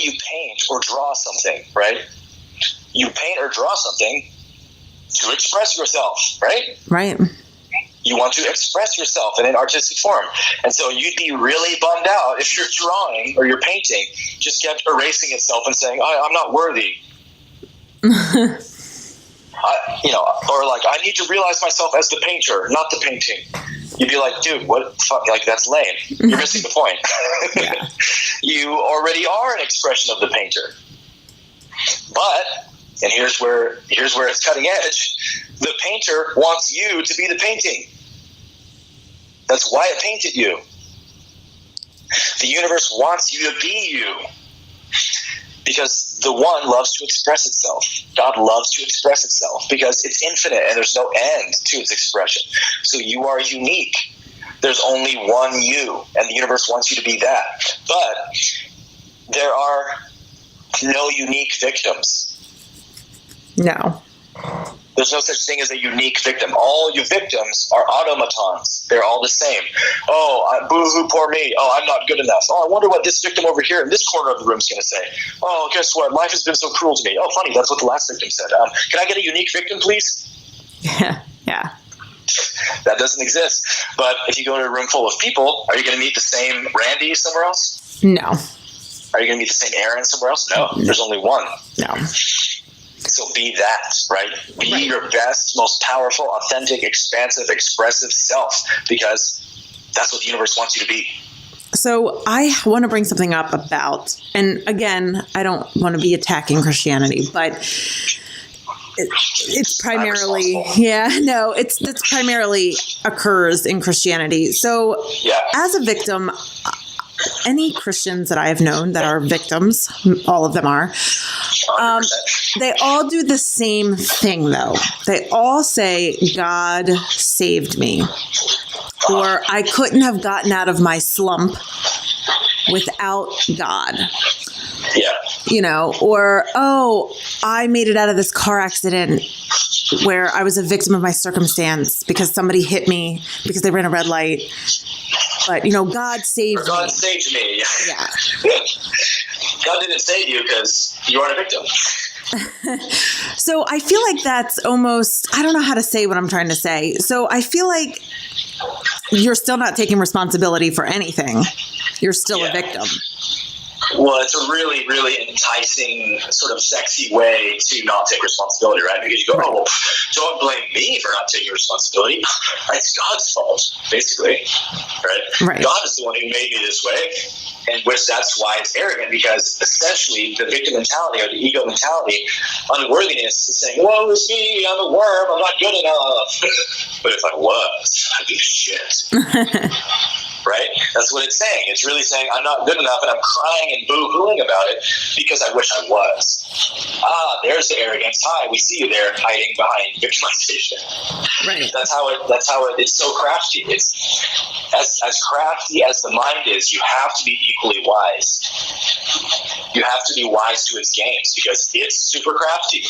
you paint or draw something, right? you paint or draw something to express yourself, right? Right. You want to express yourself in an artistic form. And so you'd be really bummed out if your drawing or your painting just kept erasing itself and saying, I'm not worthy. Or like, I need to realize myself as the painter, not the painting. You'd be like, dude, what the fuck? Like, that's lame. You're missing the point. Yeah. You already are an expression of the painter. But, and here's where it's cutting edge, the painter wants you to be the painting. That's why it painted you. The universe wants you to be you. Because the one loves to express itself. God loves to express itself because it's infinite and there's no end to its expression. So you are unique. There's only one you, and the universe wants you to be that. But there are no unique victims. No. There's no such thing as a unique victim. All your victims are automatons. They're all the same. Oh, boo-hoo, poor me. Oh, I'm not good enough. Oh, I wonder what this victim over here in this corner of the room is going to say. Oh, guess what? Life has been so cruel to me. Oh, funny. That's what the last victim said. Can I get a unique victim, please? Yeah. Yeah. That doesn't exist. But if you go to a room full of people, are you going to meet the same Randy somewhere else? No. Are you going to meet the same Aaron somewhere else? No. There's only one. No. So be that, right? Be your best, most powerful, authentic, expansive, expressive self, because that's what the universe wants you to be. So I want to bring something up about, and again, I don't want to be attacking Christianity, but it's primarily, it's primarily occurs in Christianity. So as a victim, any Christians that I have known that are victims, all of them are, they all do the same thing, though. They all say, God saved me, or I couldn't have gotten out of my slump without God. Yeah. Or, oh, I made it out of this car accident where I was a victim of my circumstance because somebody hit me because they ran a red light. But, God saved me. God saved me. Yeah. God didn't save you because you aren't a victim. So I feel like that's almost, I don't know how to say what I'm trying to say. So I feel like you're still not taking responsibility for anything. You're still a victim. Well, it's a really, really enticing, sort of sexy way to not take responsibility, right? Because you go, oh, well, don't blame me for not taking responsibility. It's God's fault, basically, right? God is the one who made me this way, and which that's why it's arrogant, because essentially the victim mentality or the ego mentality, unworthiness is saying, woe is me, I'm a worm, I'm not good enough. But if I was, I'd be shit. Right? That's what it's saying. It's really saying, I'm not good enough, and I'm crying and boo-hooing about it because I wish I was. There's the arrogance. Hi, we see you there, hiding behind victimization. Right. That's how it's so crafty. It's as crafty as the mind is, you have to be equally wise. You have to be wise to its games because it's super crafty.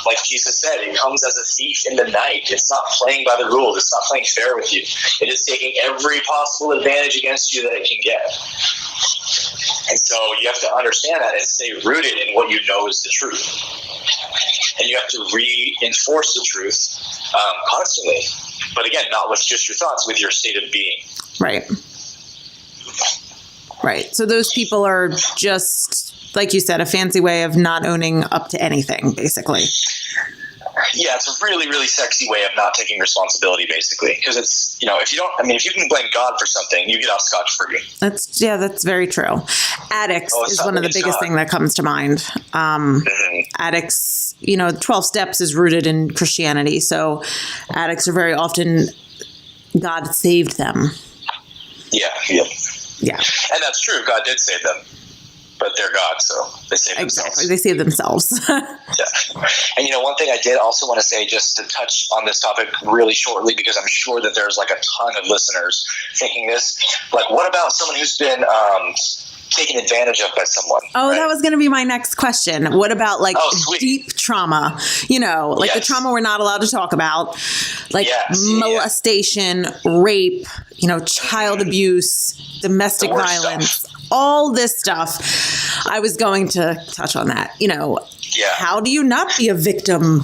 Like Jesus said, it comes as a thief in the night. It's not playing by the rules. It's not playing fair with you. It is taking every possible advantage against you that it can get. And so you have to understand that and stay rooted in what you know is the truth. And you have to reinforce the truth constantly. But again, not with just your thoughts, with your state of being. Right. Right. So those people are just, like you said, a fancy way of not owning up to anything, basically. Yeah, it's a really, really sexy way of not taking responsibility, basically. Because it's, if you can blame God for something, you get off scotch-free. That's very true. Addicts is one of the biggest thing that comes to mind. Addicts, 12 steps is rooted in Christianity. So addicts are very often, God saved them. Yeah. And that's true. God did save them. But they're God, so they save themselves. Exactly. They save themselves. Yeah. And one thing I did also want to say, just to touch on this topic really shortly, because I'm sure that there's like a ton of listeners thinking this, like, what about someone who's been taken advantage of by someone? Oh, right? That was going to be my next question. What about deep trauma? The trauma we're not allowed to talk about, like molestation, rape, child abuse, domestic violence. All this stuff. I was going to touch on that. how do you not be a victim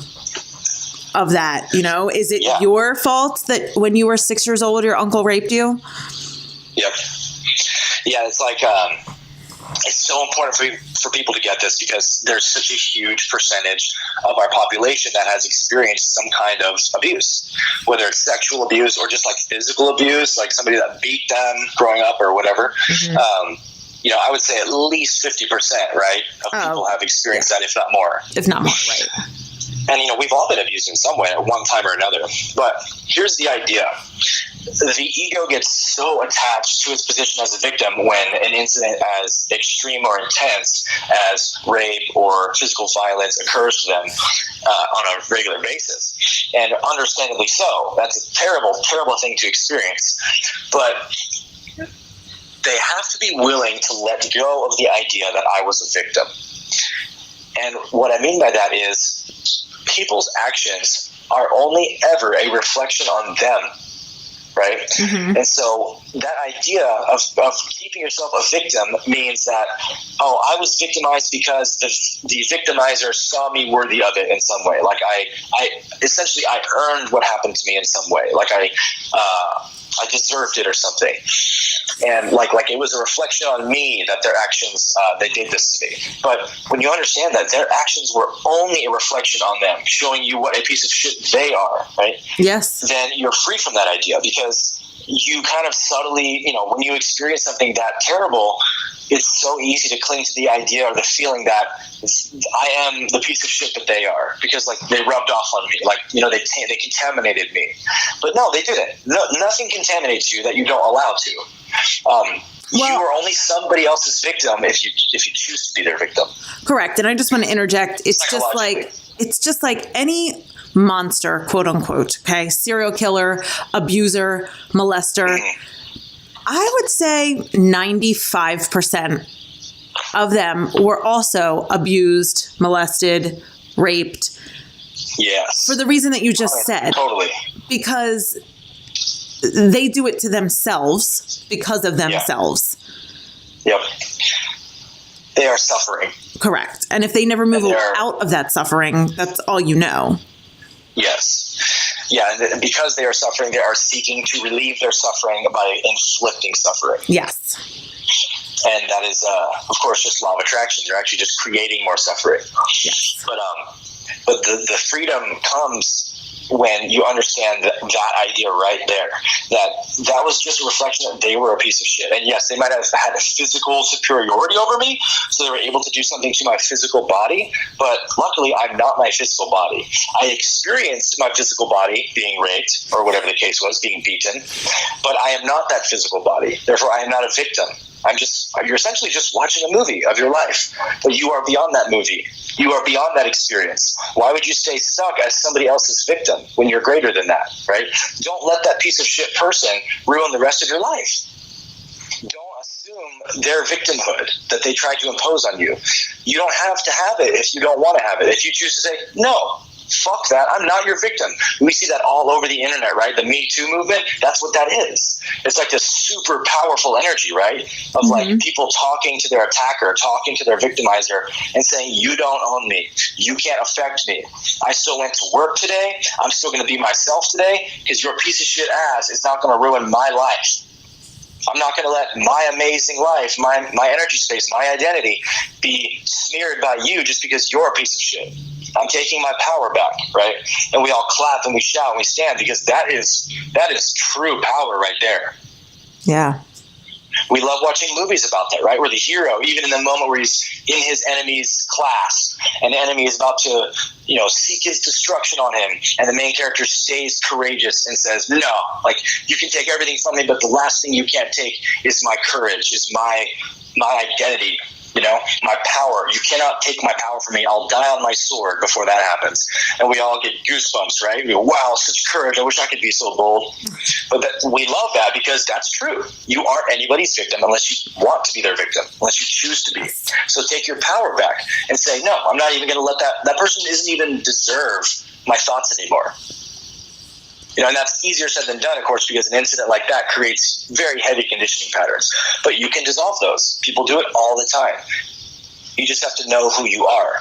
of that? You know, is it your fault that when you were 6 years old, your uncle raped you? Yep. Yeah, it's like, it's so important for people to get this, because there's such a huge percentage of our population that has experienced some kind of abuse, whether it's sexual abuse or just like physical abuse, like somebody that beat them growing up or whatever. You know, I would say at least 50%, right, of people have experienced that, if not more. If not more, right. And, you know, we've all been abused in some way at one time or another. But here's the idea. The ego gets so attached to its position as a victim when an incident as extreme or intense as rape or physical violence occurs to them on a regular basis. And understandably so. That's a terrible, terrible thing to experience. But they have to be willing to let go of the idea that I was a victim. And what I mean by that is people's actions are only ever a reflection on them, right? And so that idea of keeping yourself a victim means that, oh, I was victimized because the victimizer saw me worthy of it in some way. Like I essentially earned what happened to me in some way. Like I deserved it or something. And like it was a reflection on me that their actions, they did this to me. But when you understand that their actions were only a reflection on them, showing you what a piece of shit they are, right? Yes. Then you're free from that idea, because you kind of subtly, you know, when you experience something that terrible, it's so easy to cling to the idea or the feeling that I am the piece of shit that they are, because like they rubbed off on me, like, you know, they contaminated me. But no, they didn't. No, nothing contaminates you that you don't allow to. You are only somebody else's victim if you choose to be their victim. Correct. And I just want to interject. It's just like any monster, quote unquote, okay? Serial killer, abuser, molester. I would say 95% of them were also abused, molested, raped. Yes. For the reason that you just said. Totally. Because they do it to themselves because of themselves. Yep. They are suffering. Correct. And if they never move out of that suffering, that's all you know. Yes. Yeah, and because they are suffering, they are seeking to relieve their suffering by inflicting suffering. Yes. And that is, of course, just law of attraction. They're actually just creating more suffering. Yes. But the freedom comes when you understand that idea right there, that was just a reflection that they were a piece of shit. And yes, they might have had a physical superiority over me, so they were able to do something to my physical body, but luckily I'm not my physical body. I experienced my physical body being raped, or whatever the case was, being beaten, but I am not that physical body. Therefore, I am not a victim. You're essentially just watching a movie of your life, but you are beyond that movie. You are beyond that experience. Why would you stay stuck as somebody else's victim when you're greater than that, right? Don't let that piece of shit person ruin the rest of your life. Don't assume their victimhood that they tried to impose on you. You don't have to have it if you don't want to have it. If you choose to say, no, fuck that, I'm not your victim. We see that all over the internet, right? The Me Too movement, that's what that is. It's like this super powerful energy, right? Of like people talking to their attacker, talking to their victimizer and saying, you don't own me. You can't affect me. I still went to work today. I'm still going to be myself today because your piece of shit ass is not going to ruin my life. I'm not going to let my amazing life, my energy space, my identity be smeared by you just because you're a piece of shit. I'm taking my power back, right? And we all clap and we shout and we stand because that is true power right there. Yeah. We love watching movies about that, right? Where the hero, even in the moment where he's in his enemy's class and the enemy is about to, seek his destruction on him, and the main character stays courageous and says, no, like, you can take everything from me, but the last thing you can't take is my courage, is my identity, my power. You cannot take my power from me. I'll die on my sword before that happens. And we all get goosebumps, right? We go, wow, such courage. I wish I could be so bold. But we love that because that's true. You aren't anybody's victim unless you want to be their victim, unless you choose to be. So take your power back and say, no, I'm not even going to let that person isn't even deserve my thoughts anymore. And that's easier said than done, of course, because an incident like that creates very heavy conditioning patterns. But you can dissolve those. People do it all the time. You just have to know who you are.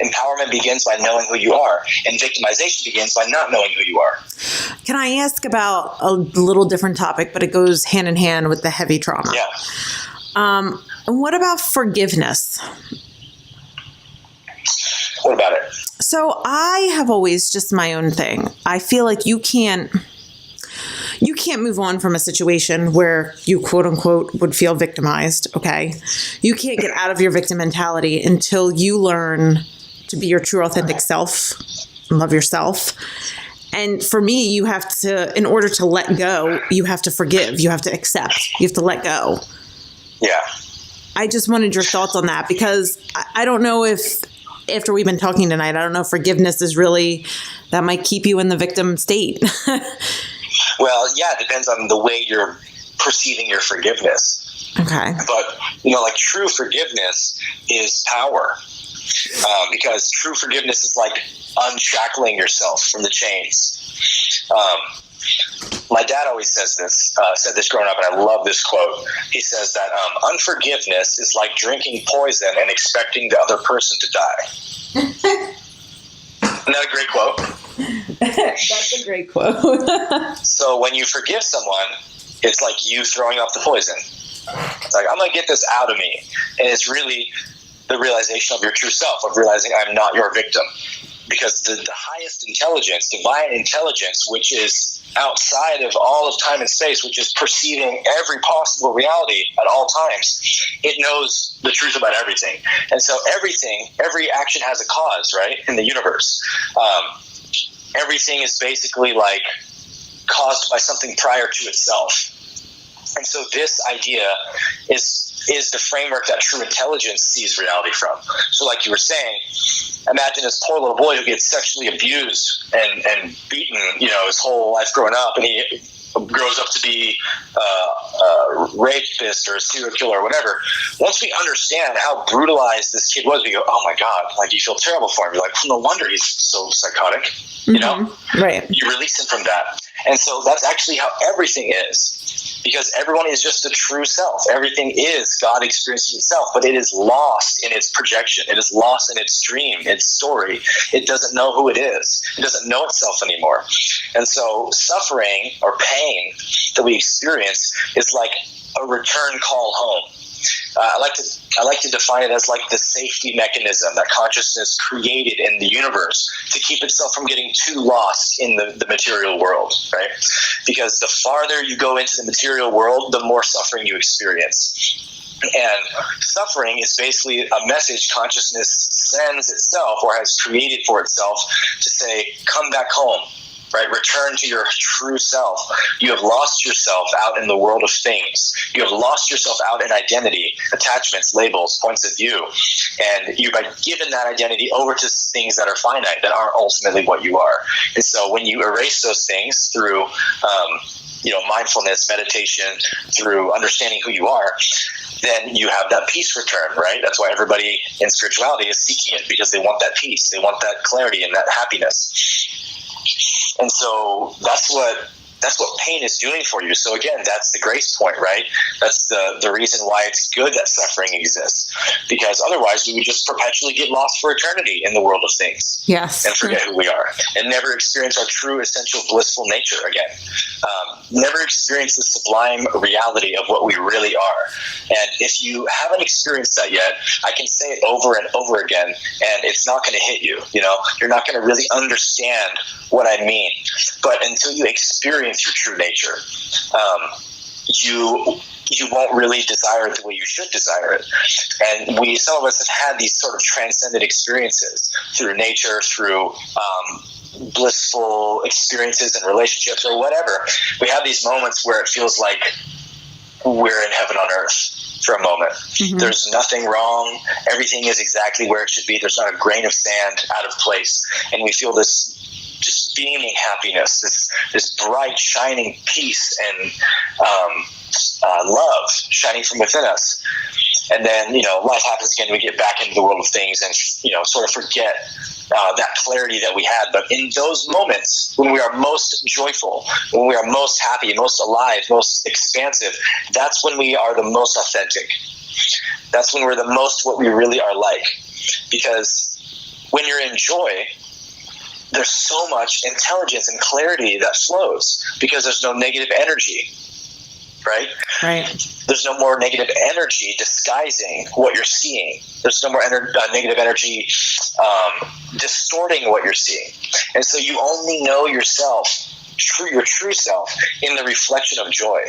Empowerment begins by knowing who you are, and victimization begins by not knowing who you are. Can I ask about a little different topic, but it goes hand in hand with the heavy trauma? Yeah. And what about forgiveness? What about it? So I have always just my own thing. I feel like you can't move on from a situation where you quote unquote would feel victimized. Okay. You can't get out of your victim mentality until you learn to be your true authentic self and love yourself. And for me, you have to, in order to let go, you have to forgive, you have to accept, you have to let go. Yeah. I just wanted your thoughts on that, because I don't know if, after we've been talking tonight, I don't know if forgiveness is really, that might keep you in the victim state. Well, yeah, it depends on the way you're perceiving your forgiveness. Okay. But, like true forgiveness is power. Because true forgiveness is like unshackling yourself from the chains. My dad always said this growing up, and I love this quote. He says that unforgiveness is like drinking poison and expecting the other person to die. Isn't that a great quote? That's a great quote. So when you forgive someone, it's like you throwing up the poison. It's like, I'm going to get this out of me. And it's really the realization of your true self, of realizing I'm not your victim. Because the highest intelligence, divine intelligence, which is outside of all of time and space, which is perceiving every possible reality at all times, it knows the truth about everything. And so every action has a cause, right, in the universe. Everything is basically like caused by something prior to itself. And so this idea is the framework that true intelligence sees reality from. So like you were saying, imagine this poor little boy who gets sexually abused and beaten, his whole life growing up, and he grows up to be a rapist or a serial killer or whatever. Once we understand how brutalized this kid was, we go, oh my God, like you feel terrible for him. You're like, no wonder he's so psychotic, Right. You release him from that. And so that's actually how everything is, because everyone is just the true self. Everything is God experiencing itself, but it is lost in its projection. It is lost in its dream, its story. It doesn't know who it is. It doesn't know itself anymore. And so suffering or pain that we experience is like a return call home. I like to define it as like the safety mechanism that consciousness created in the universe to keep itself from getting too lost in the material world, right? Because the farther you go into the material world, the more suffering you experience. And suffering is basically a message consciousness sends itself or has created for itself to say, come back home. Right? Return to your true self. You have lost yourself out in the world of things. You have lost yourself out in identity, attachments, labels, points of view. And you've given that identity over to things that are finite, that aren't ultimately what you are. And so when you erase those things through mindfulness, meditation, through understanding who you are, then you have that peace return, right? That's why everybody in spirituality is seeking it, because they want that peace. They want that clarity and that happiness. And so that's what pain is doing for you. So again, that's the grace point, right? That's the reason why it's good that suffering exists, because otherwise we would just perpetually get lost for eternity in the world of things. Yes. And forget who we are and never experience our true, essential, blissful nature again. Never experience the sublime reality of what we really are. And if you haven't experienced that yet, I can say it over and over again, and it's not going to hit you. You're not going to really understand what I mean. But until you experience your true nature, you won't really desire it the way you should desire it. And some of us have had these sort of transcendent experiences through nature, through blissful experiences and relationships or whatever. We have these moments where it feels like we're in heaven on earth for a moment. Mm-hmm. There's nothing wrong. Everything is exactly where it should be. There's not a grain of sand out of place. And we feel this just beaming happiness, this bright, shining peace and love shining from within us. And then, life happens again. We get back into the world of things and, sort of forget that clarity that we had. But in those moments when we are most joyful, when we are most happy, most alive, most expansive, that's when we are the most authentic. That's when we're the most what we really are like. Because when you're in joy, there's so much intelligence and clarity that flows because there's no negative energy, right? Right. There's no more negative energy disguising what you're seeing. There's no more negative energy distorting what you're seeing. And so you only know yourself, your true self, in the reflection of joy.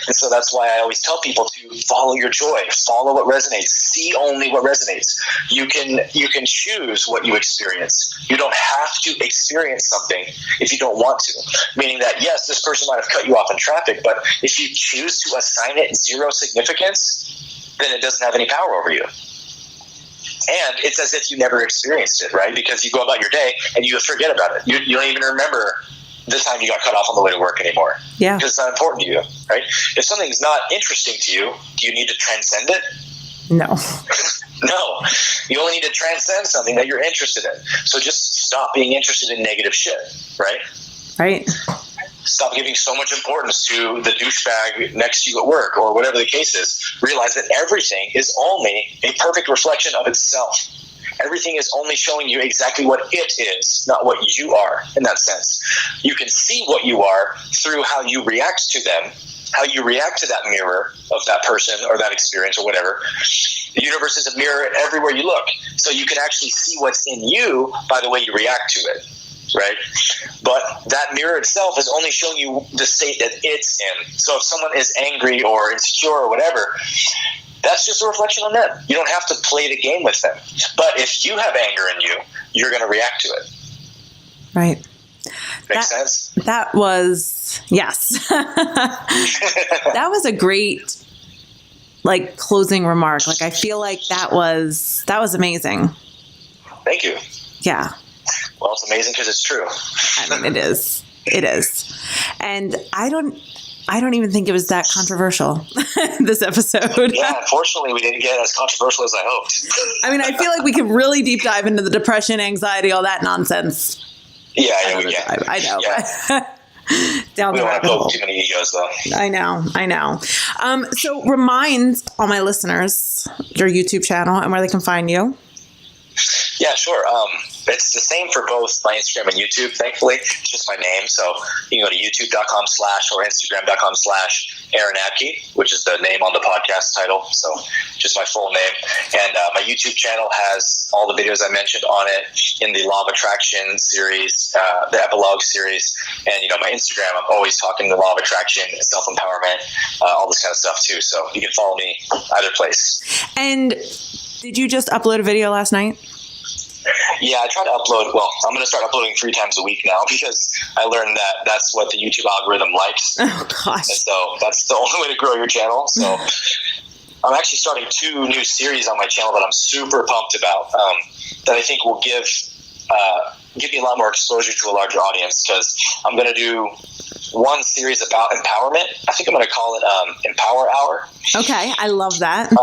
And so that's why I always tell people to follow your joy, follow what resonates, see only what resonates. You can choose what you experience. You don't have to experience something if you don't want to. Meaning that, yes, this person might have cut you off in traffic, but if you choose to assign it zero significance, then it doesn't have any power over you. And it's as if you never experienced it, right? Because you go about your day and you forget about it. You don't even remember the time you got cut off on the way to work anymore. Yeah. Because it's not important to you, right? If something's not interesting to you, do you need to transcend it? No. No. You only need to transcend something that you're interested in. So just stop being interested in negative shit, right? Right. Stop giving so much importance to the douchebag next to you at work or whatever the case is. Realize that everything is only a perfect reflection of itself. Everything is only showing you exactly what it is, not what you are in that sense. You can see what you are through how you react to them, how you react to that mirror of that person or that experience or whatever. The universe is a mirror everywhere you look. So you can actually see what's in you by the way you react to it, right? But that mirror itself is only showing you the state that it's in. So if someone is angry or insecure or whatever, that's just a reflection on them. You don't have to play the game with them. But if you have anger in you, you're going to react to it. Right. Makes sense? That was, yes. That was a great, closing remark. I feel like that was amazing. Thank you. Yeah. Well, it's amazing because it's true. I mean, it is. It is. And I don't even think it was that controversial, this episode. Yeah, unfortunately, we didn't get as controversial as I hoped. I mean, I feel like we could really deep dive into the depression, anxiety, all that nonsense. Yeah, we can. I know. Yeah. Down we the don't want rabbit to hole. poke too many egos, though. I know. So remind all my listeners your YouTube channel and where they can find you. Yeah, sure. It's the same for both my Instagram and YouTube, thankfully. It's just my name. So you can go to youtube.com/ or Instagram.com/ Aaron Abke, which is the name on the podcast title. So just my full name. And my YouTube channel has all the videos I mentioned on it in the Law of Attraction series, the epilogue series. And, my Instagram, I'm always talking the Law of Attraction, self-empowerment, all this kind of stuff too. So you can follow me either place. And did you just upload a video last night? Yeah, I try to upload. Well, I'm going to start uploading 3 times a week now because I learned that that's what the YouTube algorithm likes. Oh, gosh. And so that's the only way to grow your channel. So I'm actually starting 2 new series on my channel that I'm super pumped about that I think will give me a lot more exposure to a larger audience because I'm going to do one series about empowerment. I think I'm going to call it Empower Hour. Okay, I love that.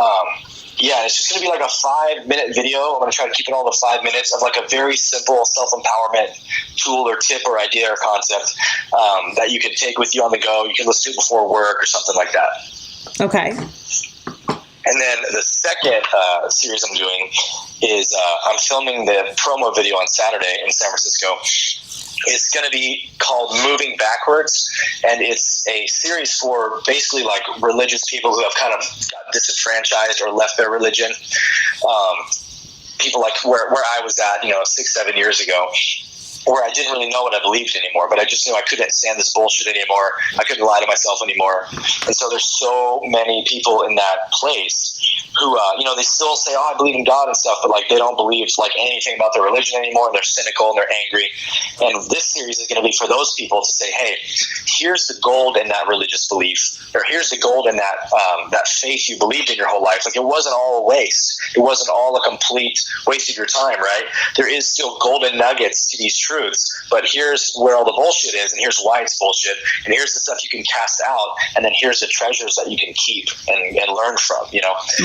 Yeah, it's just going to be like a 5-minute video. I'm going to try to keep it all to 5 minutes of a very simple self-empowerment tool or tip or idea or concept that you can take with you on the go. You can listen to it before work or something like that. Okay. And then the second series I'm doing is I'm filming the promo video on Saturday in San Francisco. It's going to be called Moving Backwards, and it's a series for basically religious people who have kind of got disenfranchised or left their religion. People like where I was at, 6-7 years ago, where I didn't really know what I believed anymore, but I just knew I couldn't stand this bullshit anymore. I couldn't lie to myself anymore. And so there's so many people in that place who, they still say, I believe in God and stuff, but they don't believe anything about their religion anymore. And they're cynical and they're angry. And this series is going to be for those people to say, hey, here's the gold in that religious belief, or here's the gold in that faith you believed in your whole life. It wasn't all a waste. It wasn't all a complete waste of your time, right? There is still golden nuggets to these truths, but here's where all the bullshit is, and here's why it's bullshit, and here's the stuff you can cast out, and then here's the treasures that you can keep and learn from,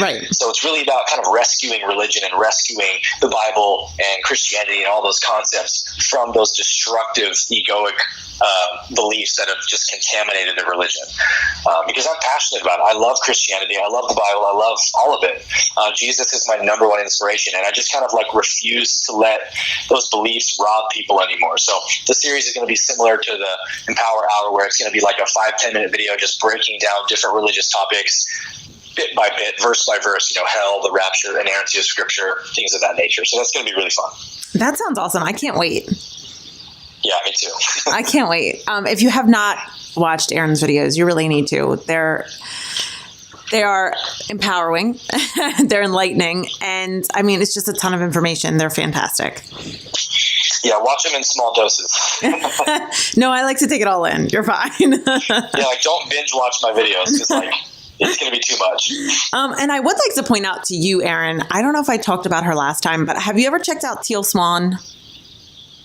Right. So it's really about kind of rescuing religion and rescuing the Bible and Christianity and all those concepts from those destructive, egoic beliefs that have just contaminated the religion. Because I'm passionate about it. I love Christianity. I love the Bible. I love all of it. Jesus Jesus is my number one inspiration, and I just kind of like refuse to let those beliefs rob people anymore. So the series is going to be similar to the Empower Hour, where it's going to be like a 5-10 minute video just breaking down different religious topics bit by bit, verse by verse, hell, the rapture, inerrancy of scripture, things of that nature. So that's going to be really fun. That sounds awesome. I can't wait. Yeah, me too. I can't wait. If you have not watched Aaron's videos, you really need to. They are empowering. They're enlightening. And I mean, it's just a ton of information. They're fantastic. Yeah, watch them in small doses. No, I like to take it all in. You're fine. Yeah, don't binge watch my videos because it's going to be too much. And I would like to point out to you, Aaron, I don't know if I talked about her last time, but have you ever checked out Teal Swan?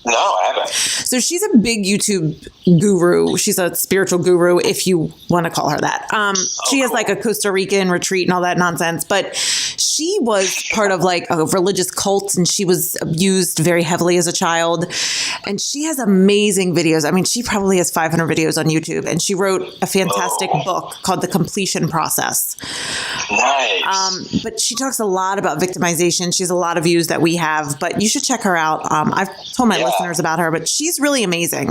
No, I haven't. So she's a big YouTube guru. She's a spiritual guru, if you want to call her that. She has like a Costa Rican retreat and all that nonsense. But she was part of like a religious cult, and she was abused very heavily as a child. And she has amazing videos. I mean, she probably has 500 videos on YouTube. And she wrote a fantastic book called The Completion Process. Nice. But she talks a lot about victimization. She has a lot of views that we have, but you should check her out. I've told my listeners about her, but she's really amazing.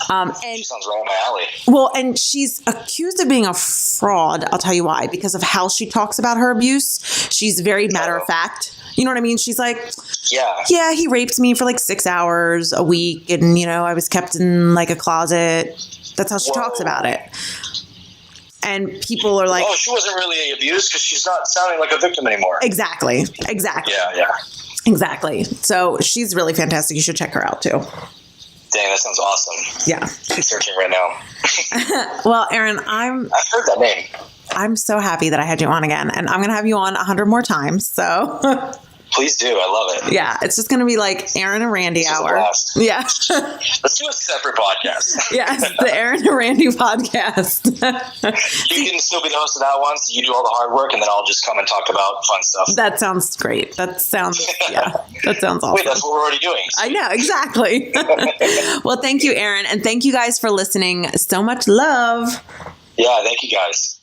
And she sounds right up my alley. Well, and she's accused of being a fraud. I'll tell you why. Because of how she talks about her abuse. She's very matter of fact. You know what I mean? She's like, yeah, he raped me for like 6 hours a week. And, I was kept in like a closet. That's how she talks about it. And people are like, oh, she wasn't really abused because she's not sounding like a victim anymore. Exactly. Yeah. Exactly. So she's really fantastic. You should check her out too. Dang, that sounds awesome. Yeah. I'm searching right now. Well, Aaron, I've heard that name. I'm so happy that I had you on again, and I'm going to have you on 100 more times. So please do. I love it. Yeah. It's just going to be like Aaron and Randy hour. Yeah. Let's do a separate podcast. Yes. The Aaron and Randy podcast. You can still be the host of that one. So you do all the hard work, and then I'll just come and talk about fun stuff. That sounds great. That sounds awesome. Wait, that's what we're already doing. I know. Exactly. Well, thank you, Aaron. And thank you guys for listening. So much love. Yeah. Thank you guys.